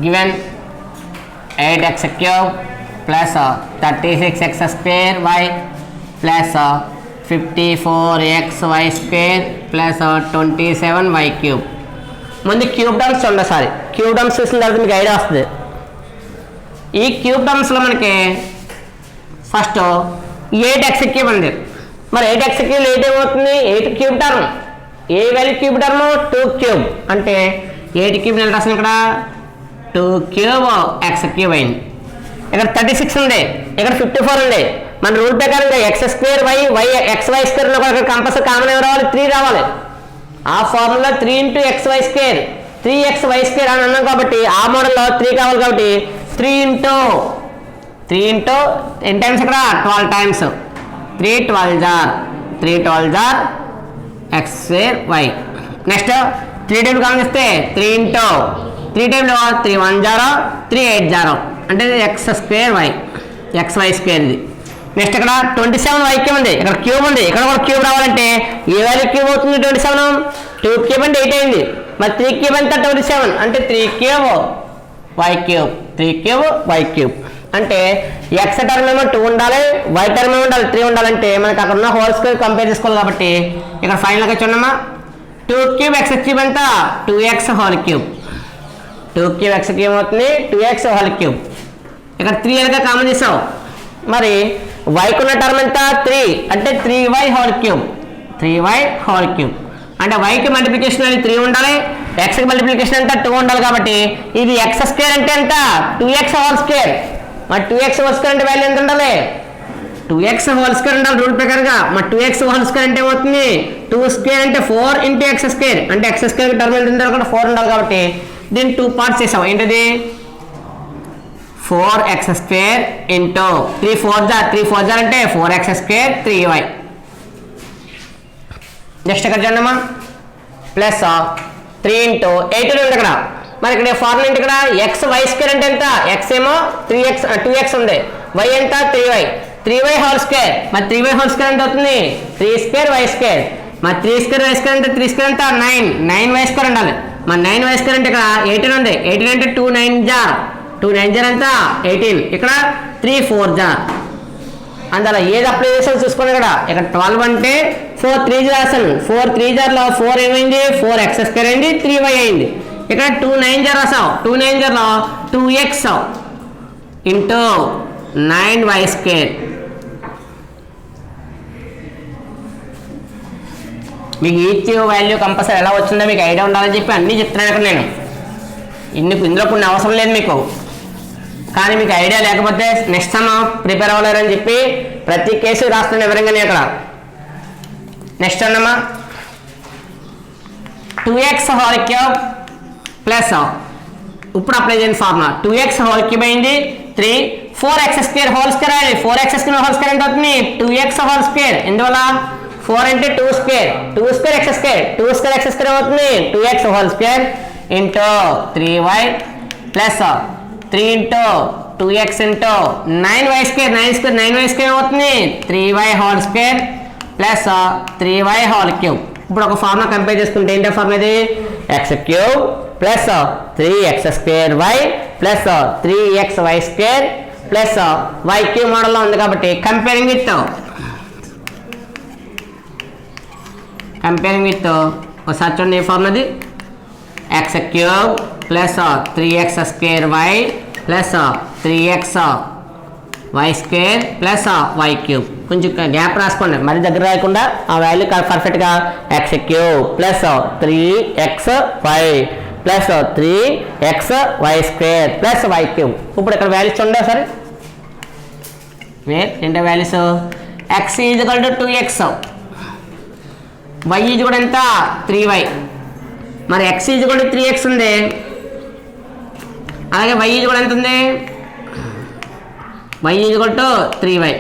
Given 8x cube plus 36x square y plus 54xy square plus 27y cube. ముందు క్యూబ్ టర్మ్స్ చూడండి. సారీ, క్యూబ్ టర్మ్స్ చూసిన తర్వాత మీకు ఐడియా వస్తుంది. ఈ క్యూబ్ టర్మ్స్లో మనకి ఫస్ట్ 8x క్యూబ్ ఉంది. మరి 8x క్యూబ్ 8 ఏమవుతుంది 8 క్యూబ్ టర్మ్. ఏ వాల్యూ క్యూబ్ టర్మ్ 2 క్యూబ్ అంటే 8 క్యూబ్ నేను రాసిన ఇక్కడ 2 క్యూబ్ x క్యూబ్ అయింది. ఇక్కడ 36 ఉంది, ఇక్కడ 54 ఉంది. మన రూల్ ప్రకారంగా x square y xy square ఇక్కడ కంపల్సరీ కామన్ ఏం రావాలి 3 రావాలి. ఆ formula 3 × xy square 3xy square అని అన్నాం కాబట్టి ఆ మోడల్లో 3 కావాలి కాబట్టి 3 ఇంటూ ఎన్ని టైమ్స్ ఇక్కడ 12 టైమ్స్ 3 12 జార్ x square y. Next 3 times కావాలిస్తే 3 ఇంటూ 3 టైమ్లో 3 1 జారో 3 8 జారో అంటే x square y xy square ఇది. నెక్స్ట్ ఇక్కడ 27y క్యూబ్ ఉంది, ఇక్కడ క్యూబ్ ఉంది, ఇక్కడ కూడా క్యూబ్ రావాలంటే ఏ వాల్యూ క్యూబ్ అవుతుంది 27 2 క్యూబ్ అంటే 8 అయింది. మరి 3 క్యూబ్ అంతా 27 అంటే 3 cube y cube 3 cube y cube అంటే x టర్మ్ ఏమో 2 ఉండాలి, y టర్మ్ ఏమో ఉండాలి 3 ఉండాలంటే మనకి అక్కడ ఉన్న హోల్ స్క్వేర్ కంపేర్ చేసుకోవాలి. కాబట్టి ఇక్కడ ఫైనల్గా చూడమ్మా 2 క్యూబ్ x క్యూబ్ ఎంత 2x whole cube 2 cube x cube అవుతుంది 2x హోల్ క్యూబ్. ఇక్కడ 3 ఎలాగా కామన్ చేసావు. మరి y కున్న టర్మ్ ఎంత 3 అంటే 3y whole cube 3y whole cube అంటే yకి మల్టిప్లికేషన్ అనేది 3 ఉండాలి, xకి మల్టిప్లికేషన్ ఎంత 2 ఉండాలి. కాబట్టి ఇది x స్క్వేర్ అంటే ఎంత 2x హోల్ స్క్వేర్. మరి 2x హోల్ స్క్వేర్ అంటే వాల్యూ ఎంత ఉండాలి 2x హోల్ స్క్వేర్ ఉండాలి రూల్ ప్రకారంగా. మరి 2x హోల్ స్క్వేర్ అంటే ఏమవుతుంది 2 స్క్వేర్ అంటే 4 × x స్క్వేర్ అంటే x స్క్వేర్ టర్మ్ ఎంత ఉండాలి కూడా 4 ఉండాలి. కాబట్టి దీన్ని 2 పార్ట్స్ చేసాం. ఏంటిది 4x స్క్వేర్ ఇంటూ 3 4 జార్ అంటే 4x స్క్వేర్ 3y. నెక్స్ట్ ఇక్కడ చూడమ్మా ప్లస్ 3 ఇంటూ 8 ఉంది ఇక్కడ. మరి ఇక్కడ ఫార్ములా ఏంటి ఇక్కడ x y స్క్వేర్ అంటే ఎంత x ఏమో 2x ఉంది, y ఎంత 3y హోల్ స్క్వేర్. మరి 3y హోల్ స్క్వేర్ ఎంత అవుతుంది 3 స్క్వేర్ y స్క్వేర్. మరి 3 స్క్వేర్ y స్క్వేర్ అంటే 3 స్క్వేర్ ఎంత 9y స్క్వేర్ ఉండాలి. మరి 9y స్క్వేర్ అంటే ఇక్కడ 18 ఉంది, 18 అంటే 2 9 జార్ ఎంత 18, ఇక్కడ 3 4 జార్ అందులో ఏది అప్లై చేసాను చూసుకోండి. ఇక్కడ 12 అంటే 4 3 రాశాను, 4 3 జార్లో 4 ఏమైంది 4x స్క్వేర్ అయింది 3y అయింది. ఇక్కడ 2 9 జార్ రాసావు, 2 9 జార్లో 2x ఇంటూ 9y స్క్వేర్ మీకు ఈచ్ వాల్యూ కంపల్సరీ ఎలా వచ్చిందో మీకు ఐడియా ఉండాలని చెప్పి అన్నీ చెప్తున్నాను ఇక్కడ నేను. ఇందులో కొన్ని అవసరం లేదు మీకు, కానీ మీకు ఐడియా లేకపోతే నెక్స్ట్ టైం ప్రిపేర్ అవ్వలేరని చెప్పి ప్రతి కేసు రాస్తున్నాను వివరంగా నేను ఇక్కడ. నెక్స్ట్ అన్నమా 2x హోల్ క్యూబ్ ప్లస్ ఇప్పుడు అప్లై చేయండి ఫార్ములా. 2x హోల్ క్యూబ్ అయింది 3 4x స్క్వేర్ హోల్ స్క్వేర్ అయింది. 4x స్క్వేర్ హోల్ స్క్వేర్ ఎంత అవుతుంది 2x హోల్ స్క్వేర్. ఎందువల్ల 4 అంటే 2 square, 2 square x square, 2 square x square అవుతుంది 2x whole square into 3y plus 3 into 2x into 9y square, 9y square అవుతుంది 3y whole square plus 3y whole cube. ఇప్పుడు ఒక formula compare చేసుకుంటే ఏంటో formula ఇది x cube plus 3x square y plus 3xy square plus y cube మోడల్లో ఉంది కాబట్టి comparing with ఒకసారి చూడండి ఏ ఫార్ములా అది x cube plus 3x square y plus 3xy square plus y cube. కొంచెం గ్యాప్ రాసుకోండి, మరి దగ్గర రాయకుండా ఆ వాల్యూ పర్ఫెక్ట్గా x cube plus 3xy plus 3xy square plus y cube. ఇప్పుడు ఇక్కడ వాల్యూస్ చూడండి సరే, ఏంటో values x equal to 2x, y is కూడా ఎంత 3y. మరి x ఈజ్వల్ టు 3x ఉంది, అలాగే y ఈజ్ కూడా ఎంత ఉంది y equal to 3y.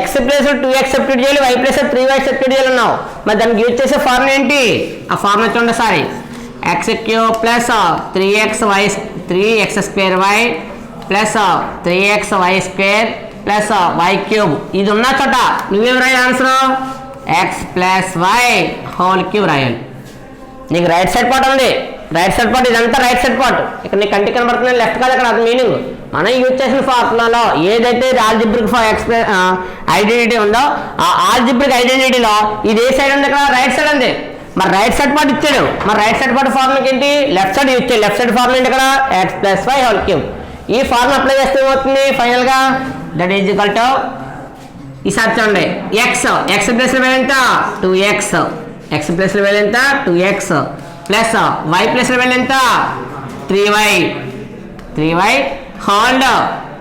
x plus 2x substitute చేయాలి, y ప్లస్ 3y సబ్స్టిట్యూట్ చేయాలి అన్నావు. మరి దానికి యూజ్ చేసే ఫార్ములా ఏంటి? ఆ ఫార్ములా చూడండి sorry x cube plus 3x square y plus 3xy square plus y cube. ఇది ఉన్న చోట నువ్వేం రాయాలి answer x plus y whole cube రాయాలి. నీకు రైట్ సైడ్ పార్ట్ ఉంది, రైట్ సైడ్ పార్ట్ ఇదంతా రైట్ సైడ్ పార్ట్. ఇక్కడ నీకు కంటికి కనబడుతుంది లెఫ్ట్ కాదు, అక్కడ అది మీనింగ్. మనం యూజ్ చేసిన ఫార్ములాలో ఏదైతే ఆల్జిబ్రిక్ ఐడెంటిటీ ఉందో ఆ ఆల్జిబ్రిక్ ఐడెంటిటీలో ఇది ఏ సైడ్ ఉంది? ఇక్కడ రైట్ సైడ్ ఉంది. మరి రైట్ సైడ్ పార్ట్ ఇచ్చాడు, మరి రైట్ సైడ్ పార్ట్ ఫార్ములాకి ఏంటి లెఫ్ట్ సైడ్ ఇచ్చాడు. లెఫ్ట్ సైడ్ ఫార్ములా ఏంటి ఇక్కడ x plus y whole cube. ఈ ఫార్ములా అప్లై చేస్తే ఏమవుతుంది ఫైనల్గా దట్ ఈజ్ ఈక్వల్ టు ఈసారి చూడండి x ప్లస్ వాల్యూ ఎంత 2x, x ప్లస్ వాల్యూ ఎంత 2x plus y plus value ఎంత 3y హోల్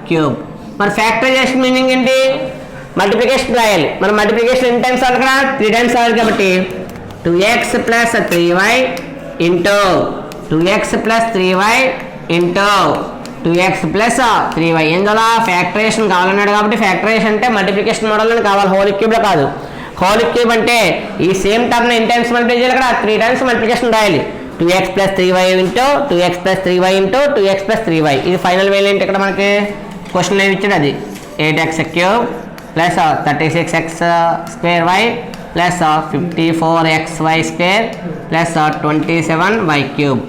క్యూబ్. మరి ఫ్యాక్టరైజేషన్ మీనింగ్ ఏంటి? మల్టిప్లికేషన్ రాయాలి. మరి మల్టిప్లికేషన్ ఎన్ని టైమ్స్ అవ్వాలి? ఇక్కడ 3 టైమ్స్ అవ్వాలి కాబట్టి 2x plus 3y into 2x plus 3y into 2x plus 3y. ఎందులో ఫ్యాక్టరైజేషన్ కావాలన్నాడు కాబట్టి ఫ్యాక్టరైజేషన్ అంటే మల్టిప్లికేషన్ మోడల్లోనే కావాలి, హోల్ క్యూబ్లో కాదు. హోల్ క్యూబ్ అంటే ఈ సేమ్ టర్మ్ ఎన్ని టైమ్స్ మల్టిప్లై చేయాలి? ఇక్కడ 3 టైమ్స్ మల్టిప్లికేషన్ రాయాలి. 2x plus 3y into 2x plus 3y into 2x plus 3y. ఇది ఫైనల్ వాల్యూ ఏంటి? ఇక్కడ మనకి క్వశ్చన్ ఏమి ఇచ్చాడు అది 8x cube plus 36x square y plus 54xy square plus 27y cube.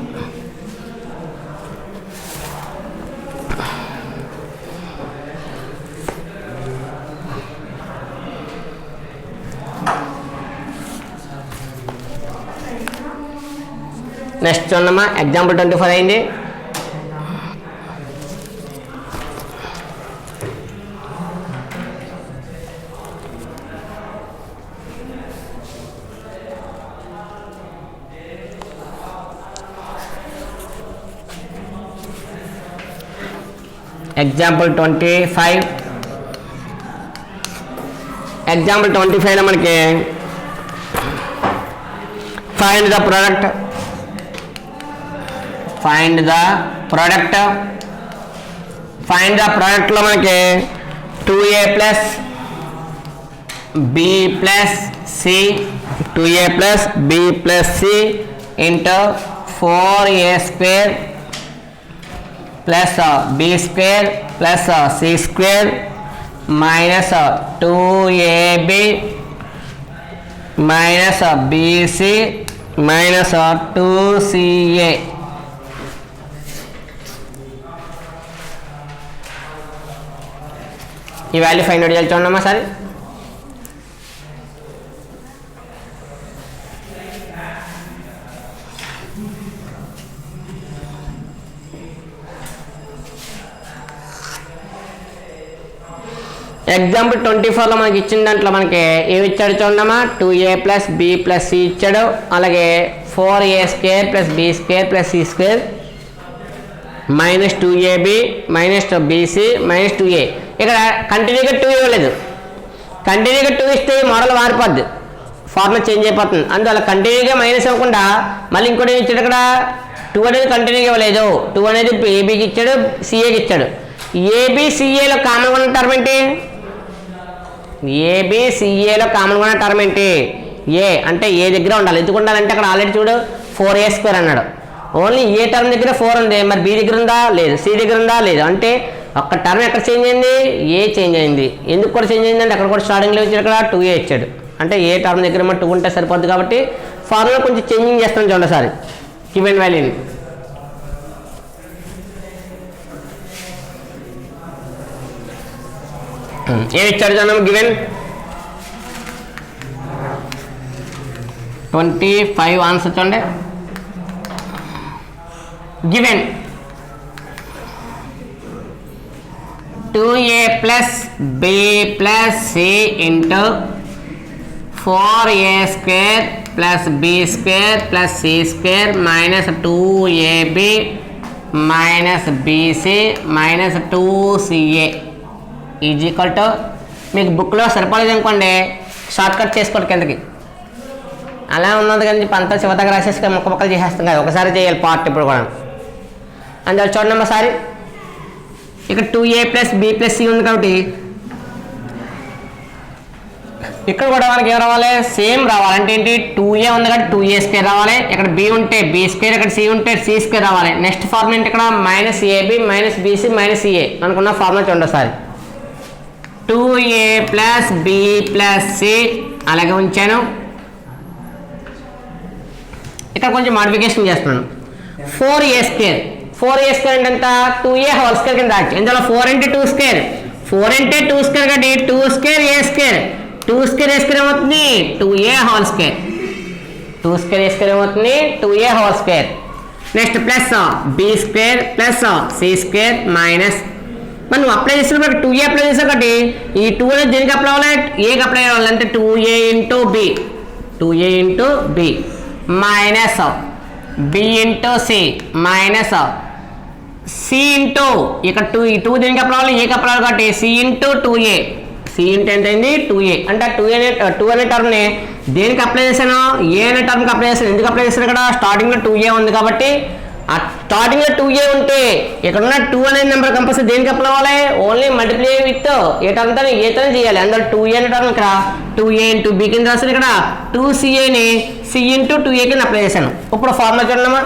Next చూడమ్మా ఎగ్జాంపుల్ 24 అయింది. ఎగ్జాంపుల్ 25 లో మనకి ఫైండ్ ద ప్రోడక్ట్ లో మనకి 2a plus b plus c 2a plus b plus c into 4a square plus b square plus c square minus 2ab minus bc minus 2ca. ఈ value find out చేయాలి చూడమ్మా సరే. Example 24లో మనకి ఇచ్చిన దాంట్లో మనకి ఏమి ఇచ్చాడు చూడమ్మా, 2a plus b plus c ఇచ్చాడు, అలాగే 4a² plus b² plus c² minus 2ab minus bc minus 2a. ఇక్కడ కంటిన్యూగా 2 ఇవ్వలేదు, కంటిన్యూగా 2 ఇస్తే మోడల్ మారిపోద్ది, ఫార్ములా చేంజ్ అయిపోతుంది. అందువల్ల కంటిన్యూగా మైనస్ ఇవ్వకుండా మళ్ళీ ఇంకోటి ఇచ్చాడు, ఇక్కడ 2 అనేది కంటిన్యూగా ఇవ్వలేదు, 2 అనేది ఏబీకి ఇచ్చాడు, సిఏకి ఇచ్చాడు. ఏబిసిఏలో కామన్గా ఉన్న టర్మ్ ఏంటి, ఏబిసిఏలో కామన్గా ఉన్న టర్మ్ ఏంటి, ఏ అంటే ఏ దగ్గర ఉండాలి. ఎందుకు ఉండాలంటే అక్కడ ఆల్రెడీ చూడు 4a² అన్నాడు, ఓన్లీ ఏ టర్మ్ దగ్గర 4 ఉంది, మరి బి దగ్గర ఉందా లేదు, సి దగ్గర ఉందా లేదు. అంటే ఒక్క టర్మ్ ఎక్కడ చేంజ్ అయింది, ఏ చేంజ్ అయింది. ఎందుకు కూడా చేంజ్ అయిందంటే అక్కడ కూడా స్టార్టింగ్లో ఇచ్చాడు, ఇక్కడ 2a ఇచ్చాడు, అంటే ఏ టర్మ్ దగ్గర మరి 2 ఉంటే సరిపోద్ది. కాబట్టి ఫార్ములా కొంచెం చేంజింగ్ చేస్తాం చూడండి సార్, గివెన్ వాల్యూని. ఏమి ఇచ్చాడు చూడండి, గివెన్ 25 ఆన్సర్ చూడండి. Given 2a plus b plus c into 4a² plus b² plus c² minus 2ab minus bc minus 2ca is equal to, మీకు బుక్లో సరిపోలేదు అనుకోండి షార్ట్ కట్ చేసుకోండి కిందకి, అలా ఉన్నది కానీ అంతా చివతగా రాసేసుకొని ముక్కలు చేసేస్తాం కదా, ఒకసారి చేయాలి పార్ట్ ఇప్పుడు కూడా. అందువల్ల చూడండి ఒకసారి, ఇక్కడ 2a plus b plus c ఉంది కాబట్టి ఇక్కడ కూడా మనకి ఏం రావాలి, సేమ్ రావాలి. అంటే ఏంటి, 2a ఉంది కాబట్టి 2a² రావాలి, ఇక్కడ b ఉంటే b², ఇక్కడ c ఉంటే c² రావాలి. నెక్స్ట్ ఫార్ములా ఏంటి, ఇక్కడ minus ab minus bc minus ca అనుకున్న ఫార్ములా చూడండి ఒకసారి. 2a plus b plus c అలాగే ఉంచాను, ఇక్కడ కొంచెం మాడిఫికేషన్ చేస్తున్నాను. 4a² అంటే ఎంత, 2a² కింద రావచ్చు. ఇందులో 4 అంటే 2², 4 అంటే 2² కాబట్టి 2² a² ఏమవుతుంది, 2a², 2² ఏమవుతుంది 2a². Next plus b² plus c² minus, మరి నువ్వు అప్లై చేసినప్పుడు 2a అప్లై చేసావు కాబట్టి ఈ 2 అనేది దేనికి అప్లై అవ్వాలి, ఏకి అప్లై అవ్వాలి. అంటే 2a into b minus b into c minus c into, ఇక్కడ 2 దేనికి అప్లై అవ్వాలి, ఏకి అప్లై అవ్వాలి కాబట్టి c into 2a, c into ఎంత అయింది 2a. అంటే 2 అనే టర్మ్ని దేనికి అప్లై చేశాను, ఏ అనే టర్మ్కి అప్లై చేశాను. ఎందుకు అప్లై చేశాను, ఇక్కడ స్టార్టింగ్లో 2a ఉంది కాబట్టి ఆ స్టార్టింగ్లో 2a ఉంటే ఇక్కడ ఉన్న 2 అనే నెంబర్ కంపల్సరీ దేనికి అప్లై అవ్వాలి, ఓన్లీ మల్టిప్లై విత్ ఏ టర్మ్తో ఏతోనే చేయాలి. అందులో 2a అనే టర్మ్ ఇక్కడ 2a ఇంటూ b కింద రాస్తాను, ఇక్కడ 2caని c ఇంటూ 2a కింద అప్లై చేశాను. ఇప్పుడు ఫార్ములా చూడమ్మా,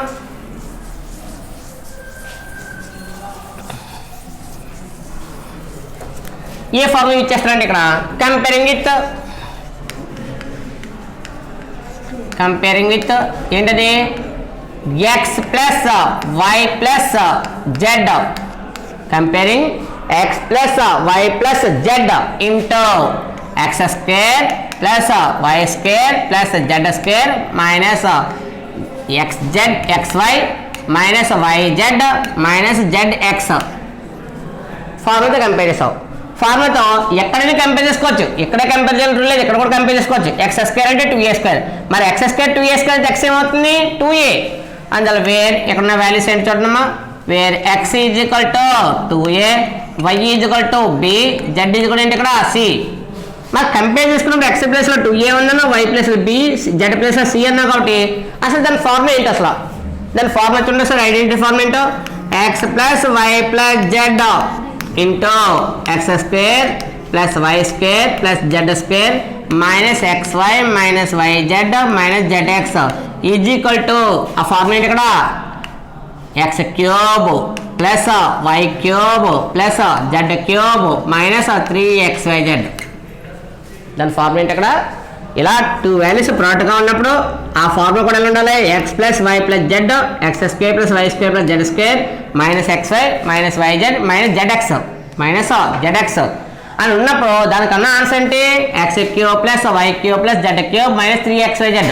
ఏ ఫార్ములా యూజ్ చేస్తారంటే ఇక్కడ కంపేరింగ్ విత్ ఏంటది, x plus y plus z, comparing x plus y plus z into x² plus y² plus z² minus xy minus yz minus zx. ఫార్ములాతో compare చేస్తావు, ఫార్ములాతో ఎక్కడైనా కంపేర్ చేసుకోవచ్చు, ఇక్కడ కంపేర్ చేయాలి లేదు, ఇక్కడ కూడా కంపేర్ చేసుకోవచ్చు. x² అంటే 2a², మరి x² 2a² అయితే x ఏమవుతుంది 2a. అందువల్ల వేర్ ఎక్కడున్న వాల్యూస్ ఏంటి చూడమ్మా, where x is equal to 2a, y is equal to b, z is equal ఏంటి ఇక్కడ c. మరి కంపేర్ చేసుకున్నప్పుడు x ప్లేస్లో 2a ఉందన్నా, y ప్లేస్లో b, z ప్లేస్లో c అన్నా కాబట్టి అసలు దాని ఫార్ములా ఏంటి, అసలు దాని ఫార్ములా చూడండి సార్. ఐడెంటిటీ ఫార్ములా ఏంటో, x plus y plus z into x² plus y² plus z² minus xy minus yz minus zx is equal to, ఆ ఫార్ములా ఏంటి ఇక్కడ x³ plus y³ plus z³ minus 3xyz. దాని formula ఏంటి అక్కడ, ఇలా 2 values ప్రోడక్ట్గా ఉన్నప్పుడు ఆ ఫార్ములా కూడా ఎలా ఉండాలి, x plus y plus z, x² plus y² plus z² minus xy minus yz minus zx అని ఉన్నప్పుడు దానికన్నా ఆన్సర్ ఏంటి, x³ plus y³ plus z³ minus 3xyz.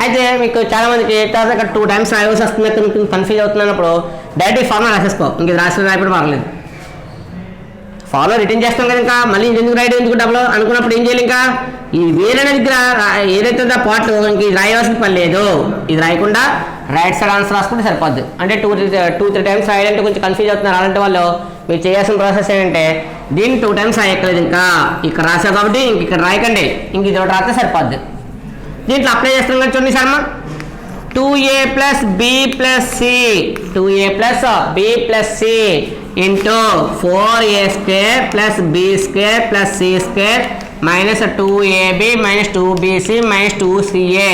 అయితే మీకు చాలామందికి తర్వాత ఇక్కడ 2 టైమ్స్ రాయవలసి వస్తుంది, కన్ఫ్యూజ్ అవుతున్నప్పుడు డైరెక్ట్ ఫార్ములా రాసేసుకో, ఇంక రాసిన రాయడం పర్లేదు. ఫార్ములా రిటర్న్ చేస్తాం కదా, ఇంకా మళ్ళీ ఎందుకు రాయడం ఎందుకు డబుల్ అనుకున్నప్పుడు ఏం చేయాలి, ఇంకా ఈ వేరే దగ్గర ఏదైతే ఉందో పార్ట్ ఇంక ఇది రాయవలసిన పని లేదు. ఇది రాయకుండా రైట్ సైడ్ ఆన్సర్ రాసుకుంటే సరిపోద్ది. అంటే 2-3 టైమ్స్ రాయాలంటే కొంచెం కన్ఫ్యూజ్ అవుతున్నారు. అలాంటి వాళ్ళు మీరు చేయాల్సిన ప్రాసెస్ ఏంటంటే దీన్ని 2 టైమ్స్ రాయక్కర్లేదు, ఇంకా ఇక్కడ రాసావు కాబట్టి ఇంక ఇక్కడ రాయకండి, ఇంక ఇది ఒకటి రాస్తే సరిపోద్ది. దీంట్లో అప్లై చేస్తున్నాం కదా చూడండి sir, 2a + b + c 2a + b + c into 4a² + b² + c² minus 2ab minus 2bc minus 2ca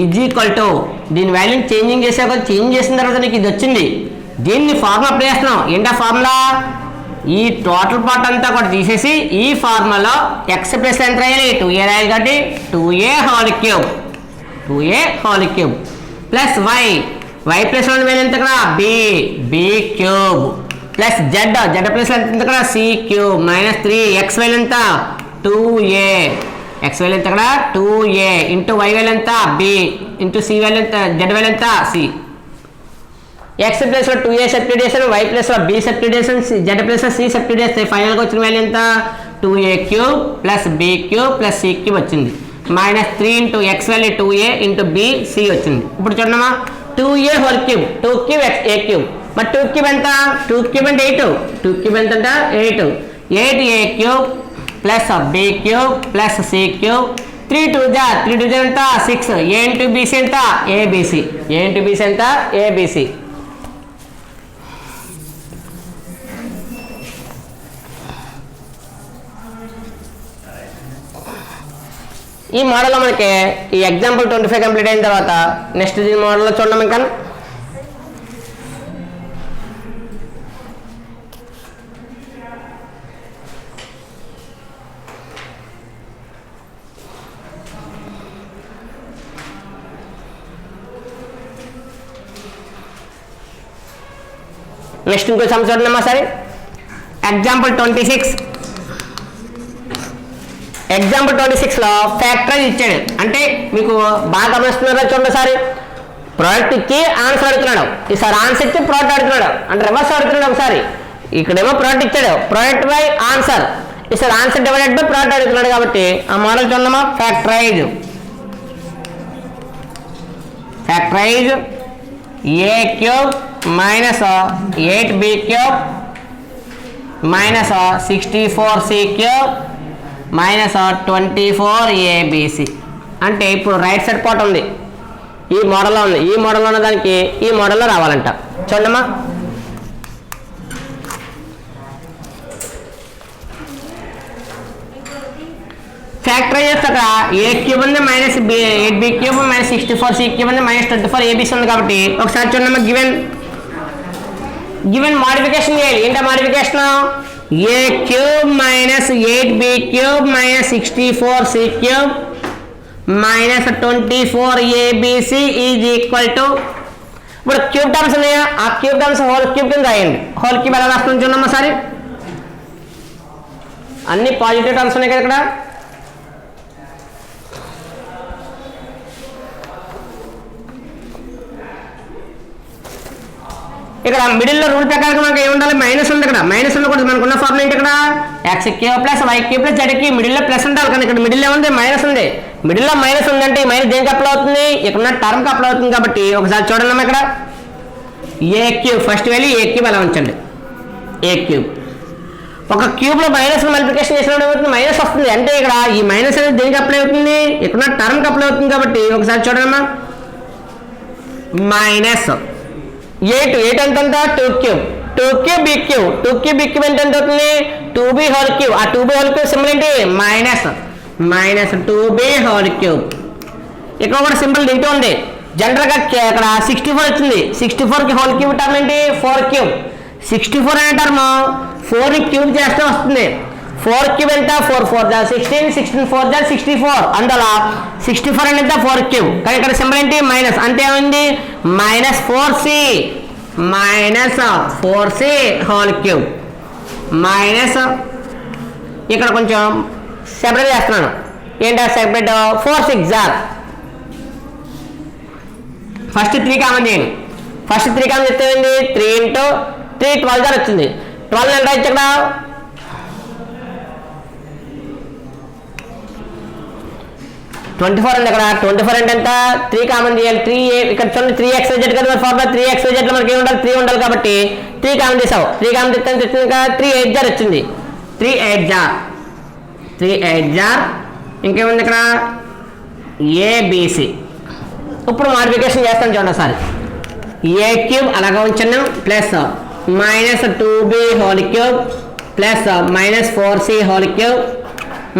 is equal to దీని వాల్యూని చేంజింగ్ చేసే కదా, చేంజ్ చేసిన తర్వాత నీకు ఇది వచ్చింది. దీన్ని ఫార్ములా అప్లై చేస్తున్నాం. ఏంటా ఫార్ములా, ఈ టోటల్ పార్ట్ అంతా కూడా తీసేసి ఈ ఫార్ములాలో ఎక్స్ ప్లస్ ఎంత రాయాలి, 2a రాయాలి కాబట్టి 2a whole cube plus y plus value ఎంత ఇక్కడ b³ ప్లస్ z ప్లస్ ఎంత ఇక్కడ c³ మైనస్ 3 x వాల్యూ ఎంత 2a x వాల్యూ ఎంత ఇక్కడ 2a ఇంటూ y వాల్యూ ఎంత b ఇంటూ c వాల్యూ ఎంత z వాల్యూ ఎంత c. x plus 2a substitute చేసాను, y ప్లస్ b సబ్స్టిట్యూట్ చేసాను, z ప్లస్ c సబ్స్టిట్యూట్ చేస్తే ఫైనల్గా వచ్చిన వాల్యూ ఎంత 2a³ plus b³ plus c³ వచ్చింది. Minus 3 into x value 2a into b c వచ్చింది. ఇప్పుడు చూడమ్మా 2a హోల్ క్యూబ్ 2³ a³ మరి 2³ ఎంత 2³ అంటే 8 2³ ఎంత 8a³ plus b³ plus c³ 3 2 ఎంత 6 a ఇంటూ bc ఎంత abc ఎంత abc. ఈ మోడల్లో మనకి ఈ ఎగ్జాంపుల్ 25 కంప్లీట్ అయిన తర్వాత నెక్స్ట్ ఈ మోడల్లో చూడడం ఇంకా నెక్స్ట్ ఇంకో సమ్ చూడమ్మా సరే. ఎగ్జాంపుల్ 26లో ఫ్యాక్టరైజ్ ఇచ్చాడు. అంటే మీకు బాగా గమనిస్తున్నారా చూడండి సార్, ప్రోడక్ట్ ఇచ్చి ఆన్సర్ అడుగుతున్నాడు, ఈసారి ఆన్సర్ ఇచ్చి ప్రోడక్ట్ అడుగుతున్నాడు, అంటే రివర్స్ అడుగుతున్నాడు. ఒకసారి ఇక్కడేమో ప్రోడక్ట్ ఇచ్చాడు, ప్రోడక్ట్ బై ఆన్సర్, ఈసారి ఆన్సర్ డివైడెడ్ బై ప్రోడక్ట్ అడుగుతున్నాడు. కాబట్టి ఆ మోడల్ చూడమ్మా, factorise a³ minus 8b³ minus 64c³ minus 24abc. అంటే ఇప్పుడు రైట్ సైడ్ పార్ట్ ఉంది, ఈ మోడల్లో ఉంది, ఈ మోడల్లో ఉన్న దానికి ఈ మోడల్లో రావాలంట. చూడమ్మా ఫ్యాక్టరైజ్ చేస్తే అక్కడ a³ ఉంది మైనస్ 8b³ మైనస్ 64c³ ఉంది మైనస్ 24abc ఉంది. కాబట్టి ఒకసారి చూడమ్మా, గివెన్ మాడిఫికేషన్ చేయాలి. ఏంటో modification, a³ minus 8b³ minus 64c³ minus 24abc is equal to, ఇప్పుడు క్యూబ్ టర్మ్స్ ఉన్నాయా, ఆ క్యూబ్ టర్మ్స్ హోల్ క్యూబ్ కింద రాయండి. హోల్ క్యూబ్ ఎలా రాస్తాం చూడమ్మా సరే, అన్ని పాజిటివ్ టర్మ్స్ ఉన్నాయి కదా ఇక్కడ. ఇక్కడ మిడిల్లో రూల్ ప్రకారం మనకి ఏముండాలి, మైనస్ ఉంది. ఇక్కడ మైనస్ ఉన్న కూడా మనకున్న ఫార్ములా ఏంటి, ఇక్కడ x³ plus y³ plus z మిడిల్లో ప్లస్ ఉండాలి. కానీ ఇక్కడ మిడిల్లో ఉంది మైనస్ ఉంది, మిడిల్లో మైనస్ ఉందంటే మైనస్ దేనికి అప్లై అవుతుంది, ఇక్కడ ఉన్న టర్మ్కి అప్లై అవుతుంది. కాబట్టి ఒకసారి చూడండి ఇక్కడ a³ ఫస్ట్ వాల్యూ a³ అలా ఉంచండి. a³ ఒక క్యూబ్లో మైనస్ మల్టిప్లికేషన్ చేసినప్పుడు ఏమవుతుంది, మైనస్ వస్తుంది. అంటే ఇక్కడ ఈ మైనస్ అనేది దేనికి అప్లై అవుతుంది, ఇక్కడ ఉన్న టర్మ్కి అప్లై అవుతుంది. కాబట్టి ఒకసారి చూడండి, మైనస్ 8 ఎంత 2³ b³ ఎంత అవుతుంది 2b హోల్ క్యూబ్. ఆ 2b హోల్ క్యూబ్ సింబల్ ఏంటి, మైనస్ 2b హోల్ క్యూబ్. ఇక్కడ కూడా సింబల్ తింటూ ఉంది. జనరల్గా ఇక్కడ 64 వచ్చింది, 64కి హోల్ క్యూబ్ టర్మ్ ఏంటి 4³ 64 అనే టర్మ్ 4ని క్యూబ్ చేస్తే వస్తుంది. 4³ ఎంత 4 4 16 16 4 64, అందువల్ల 64 అనేది 4³. కానీ ఇక్కడ సింబల్ ఏంటి మైనస్, అంటే ఏమైంది minus 4c whole cube minus, ఇక్కడ కొంచెం సెపరేట్ చేస్తున్నాను. ఏంటో సెపరేట్ 4 6 ఫస్ట్ 3 కామన్ చేయండి. ఫస్ట్ 3 కామన్ చెప్తే 3 ఇంటూ 3 12 వచ్చింది. 12 ఎంత ఇక్కడ 24 ఉంది ఇక్కడ 24 అంటే ఎంత 3 కామన్ చేయాలి 3 ఇక్కడ చూడండి 3xyz కదా మరి ఫార్ములా 3xyz లో మనకి ఏం ఉండాలి 3 ఉండాలి కాబట్టి 3 కామన్ తీసావు 3 కామన్ తీస్తే వచ్చింది కదా 3 8 జార్ వచ్చింది 3 8 జార్ ఇంకేముంది ఇక్కడ ఏబిసి ఇప్పుడు మాడిఫికేషన్ చేస్తాను చూడండి ఒకసారి ఏ క్యూబ్ అలాగే ఉంచాను plus minus 2b whole cube plus minus 4c whole cube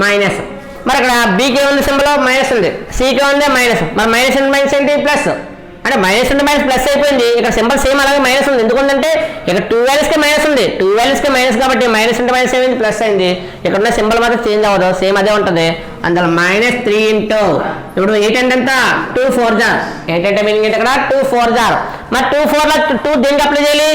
minus మరి ఇక్కడ బీకి ఉంది సింబల్ మైనస్ ఉంది సికి ఉంది మైనస్ మరి మైనస్ అండ్ మైనస్ ఏంటి ప్లస్ అంటే మైనస్ అండ్ మైనస్ ప్లస్ అయిపోయింది ఇక్కడ సింబల్ సేమ్ అలాగే మైనస్ ఉంది ఎందుకంటే ఇక్కడ 2 వాల్యూస్కి మైనస్ ఉంది 2 వాల్యూస్కి మైనస్ కాబట్టి మైనస్ అంటే మైనస్ ఏమైంది ప్లస్ అయింది ఇక్కడ ఉన్న సింబల్ మాత్రం చేంజ్ అవ్వదు సేమ్ అదే ఉంటుంది అందులో మైనస్ 3 ఇంటూ ఇప్పుడు 8 అంటే ఎంత 2 4 జార్ 8 అంటే మీనింగ్ ఏంటి ఇక్కడ 2 4 జార్ మరి 2 4 2 దేనికి అప్లై చేయాలి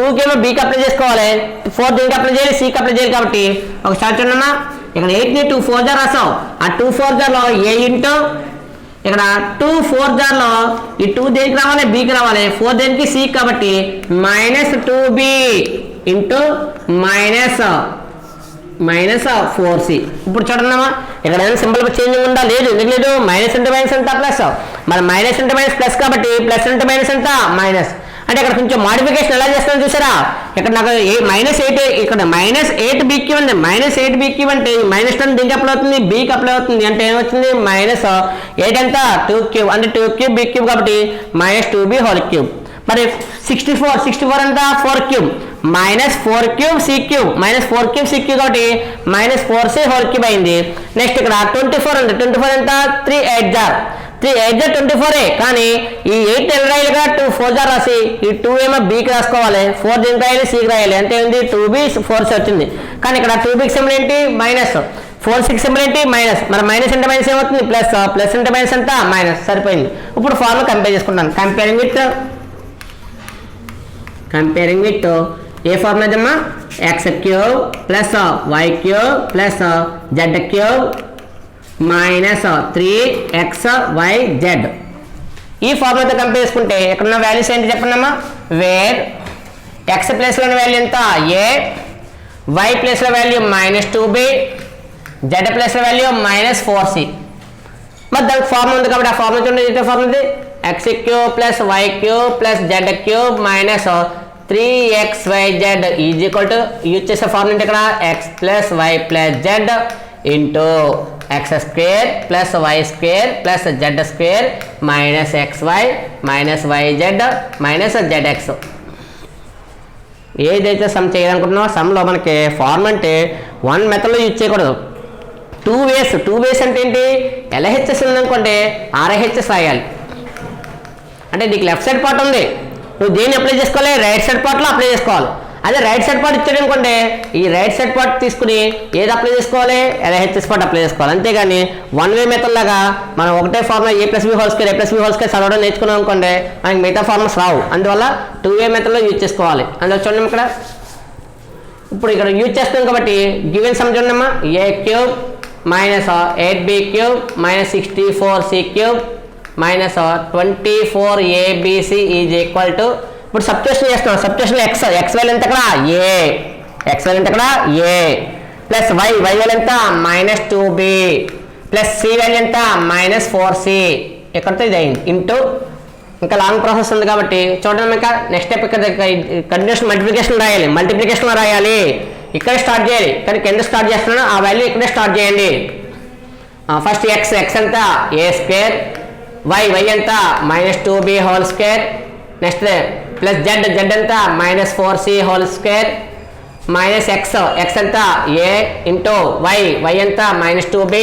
2 కేమో బీకి అప్లై చేసుకోవాలి 4 దేనికి అప్లై చేయాలి సికి అప్లై చేయాలి కాబట్టి ఒకసారి చూడమ్మా ఇక్కడ 8ని 2 4 జార్ రాసావు ఆ 2 4 జార్లో ఏ ఇంటూ ఇక్కడ 2 4 జార్లో ఈ 2 దేనికి రావాలి బీకి రావాలి 4 దేనికి సి కాబట్టి minus 2b into minus 4c ఇప్పుడు చూడన్నామా ఇక్కడ ఏమైనా సింబల్ చేంజ్ ఉందా లేదు ఎందుకు లేదు మైనస్ అంటే మైనస్ ఎంత ప్లస్ మరి మైనస్ అంటే మైనస్ ప్లస్ కాబట్టి ప్లస్ అంటే మైనస్ ఎంత మైనస్ అంటే ఇక్కడ కొంచెం మాడిఫికేషన్ ఎలా చేస్తాను చూసారా ఇక్కడ నాకు -8 ఇక్కడ -8 బీక్యూ ఉంది -8 బీక్యూ అంటే -10 దీనికి అప్లై అవుతుంది బీకి అప్లై అవుతుంది అంటే ఏమొచ్చింది -8 ఎంత 2 క్యూబ్ అంటే 2 క్యూబ్ బీ క్యూబ్ కాబట్టి -2b హోల్ క్యూబ్ మరి 64 ఎంత 4 cube -4 cube c cube -4 cube c cube కాబట్టి -4c హోల్ క్యూబ్ అయింది నెక్స్ట్ ఇక్కడ 24 ఉంది 24 ఎంత 3 8 జార్ 3 8 జార్ 24 కానీ ఈ 8 ఎలా రాయాలిగా 2 4 జార్ రాసి ఈ 2 ఏమో బీకి రాసుకోవాలి 4 దీనికి రాయాలి సికి రాయాలి అంటే ఏంటి 2b 4c వచ్చింది కానీ ఇక్కడ 2bకి సింబల్ ఏంటి మైనస్ 4c సింబల్ ఏంటి మైనస్ మరి మైనస్ అంటే మైనస్ ఏమవుతుంది ప్లస్ ప్లస్ అంటే మైనస్ ఎంత మైనస్ సరిపోయింది ఇప్పుడు ఫార్ములా కంపేర్ చేసుకుంటాను కంపేరింగ్ విత్ ఏ ఫార్ములా అమ్మా x cube plus y cube plus z cube minus 3xyz ఈ ఫార్ములాతో కంపేర్ చేసుకుంటే ఎక్కడున్న వాల్యూస్ ఏంటి చెప్పండి అమ్మా వేర్ x ప్లేస్లో వాల్యూ ఎంత a y ప్లేస్లో వాల్యూ -2b z ప్లేస్లో వాల్యూ -4c మరి దానికి ఫార్ములా ఉంది కాబట్టి ఆ ఫార్ములా చూడండి formula x cube plus y cube plus z cube minus 3xyz is equal to use చేసే ఫార్ములా ఏంటి ఇక్కడ x plus y plus z into x square plus y square plus z square minus xy minus yz minus zx ఏదైతే some చేయాలనుకుంటున్నామో సమ్లో మనకి form అంటే 1 మెథడ్లో use చేయకూడదు 2 వేస్ అంటే ఏంటి LHS ఉందనుకోండి RHS రాయాలి అంటే నీకు లెఫ్ట్ సైడ్ పార్ట్ ఉంది నువ్వు దేన్ని అప్లై చేసుకోవాలి రైట్ సైడ్ పార్ట్లో అప్లై చేసుకోవాలి అదే రైట్ సైడ్ పార్ట్ ఇచ్చాడు అనుకోండి ఈ రైట్ సైడ్ పార్ట్ తీసుకుని ఏది అప్లై చేసుకోవాలి LHS పార్ట్ అప్లై చేసుకోవాలి అంతేగాని 1 వే మెథడ్ లాగా మనం ఒకటే ఫార్ములా a+b హోల్ స్క్వేర్ చదవడం నేర్చుకున్నాం అనుకోండి మనకి మిగతా ఫార్ములాస్ రావు అందువల్ల 2 వే మెథడ్లో యూజ్ చేసుకోవాలి అందులో చూడండి ఇక్కడ ఇప్పుడు ఇక్కడ యూజ్ చేస్తాం కాబట్టి గివెన్ సమ్ చూడమ్మా a cube minus 8b cube minus 64c cube minus 24abc is equal to ఇప్పుడు సబ్స్టిట్యూషన్ చేస్తున్నాం సబ్స్టిట్యూషన్ x వాల్యూ ఎంత ఇక్కడ x వాల్యూ ఎంత ఇక్కడ a ప్లస్ y వాల్యూ ఎంత -2b ప్లస్ c వాల్యూ ఎంత -4c ఎక్కడితో ఇది అయింది ఇంటూ ఇంకా లాంగ్ ప్రాసెస్ ఉంది కాబట్టి చూడండి ఇంకా నెక్స్ట్ స్టెప్ ఇక్కడ కంటిన్యూషన్ మల్టిప్లికేషన్ రాయాలి ఇక్కడ స్టార్ట్ చేయాలి కానీ కింద స్టార్ట్ చేస్తున్నాను ఆ వాల్యూ ఇక్కడే స్టార్ట్ చేయండి ఫస్ట్ x ఎంత a స్క్వేర్ y ఎంత -2b whole square next plus z ఎంత -4c whole square minus x ఎంత a ఇంటూ y ఎంత -2b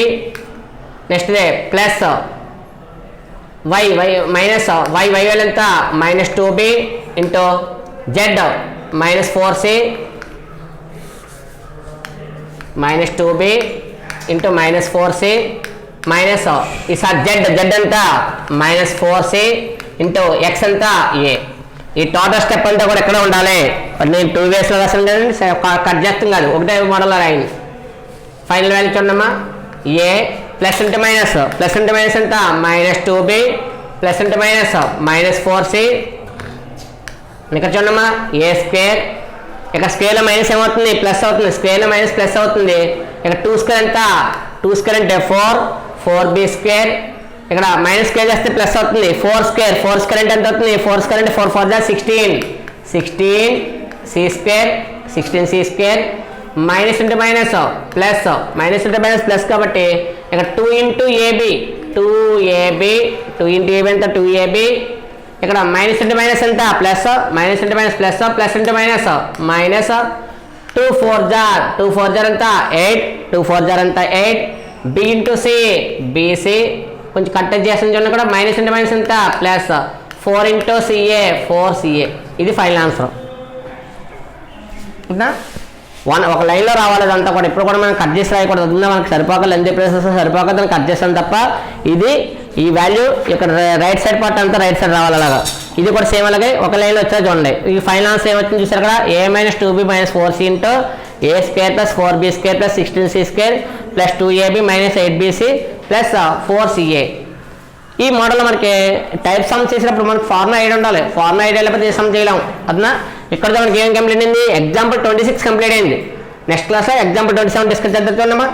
next plus y minus y value ఎంత -2b into z -4c -2b into -4c minus ఈసారి z ఎంత -4c into x ఎంత a ఈ total step అంతా కూడా ఎక్కడ ఉండాలి నేను 2 వేస్లో రాసాను కట్ చేస్తాం కాదు ఒకటే మోడల్లో రాయండి ఫైనల్ వాల్యూ చూడమ్మా a ప్లస్ అంటే మైనస్ ఎంత -2b ప్లస్ అంటే -4c ఇక్కడ చూడమ్మా a స్క్వేర్ ఇక్కడ స్క్వేర్లో మైనస్ ఏమవుతుంది ప్లస్ అవుతుంది స్క్వేర్లో మైనస్ ప్లస్ అవుతుంది ఇక్కడ 2 స్క్వేర్ ఎంత 2 స్క్వేర్ అంటే 4 4b స్క్వేర్, ఇక్కడ మైనస్ స్క్వేర్ చేస్తే ప్లస్ అవుతుంది, 4 స్క్వేర్ అంటే ఎంత అవుతుంది, 4 స్క్వేర్ అంటే 4 4 16 16c square 16c square, minus into minus plus, minus into minus plus కాబట్టి ఇక్కడ 2 into AB 2ab 2 into AB ఎంత 2ab, ఇక్కడ మైనస్ ఇంటూ మైనస్ ఎంత plus, minus into minus plus, plus into minus minus, 2 4 జార్ 2 4 జార్ అంతా 8 2 4 జార్ అంతా 8, బి ఇంటూ సి బీసీ కొంచెం కట్ చేసిన చూడండి కూడా మైనస్ ఇంటూ మైనస్ ఎంత ప్లస్, 4 ఇంటూ సిఏ 4ca. ఇది ఫైనల్ ఆన్సర్. ఒక లైన్లో రావాలి అదంతా కూడా. ఇప్పుడు కూడా మనం కట్ చేసి రాయకూడదు, అందులో మనకి సరిపోక లెంత్ ప్లేసెస్ సరిపోక దాన్ని కట్ చేస్తాం తప్ప ఇది ఈ వాల్యూ ఇక్కడ రైట్ సైడ్ పార్ట్ అంతా రైట్ సైడ్ రావాలి అలాగా. ఇది కూడా సేమ్ అలాగే ఒక లైన్లో వచ్చా చూడండి. ఈ ఫైనల్ ఆన్సర్ ఏమొచ్చింది చూసారు కదా, a - 2b - 4c into a square plus 4b square plus 16c square plus 2ab - 8bc plus 4ca. ఈ మోడల్లో మనకి టైప్ సమ్ చేసినప్పుడు మనకి ఫార్ములా ఐడియా ఉండాలి. ఫార్ములా ఐడియా లేకపోతే సమ్ చేయలేం అదనా. ఇక్కడ మనకి ఏం కంప్లీట్ అయింది, ఎగ్జాంపుల్ 26 కంప్లీట్ అయింది. నెక్స్ట్ క్లాస్లో ఎగ్జాంపుల్ 27 డిస్కస్ చేద్దామా.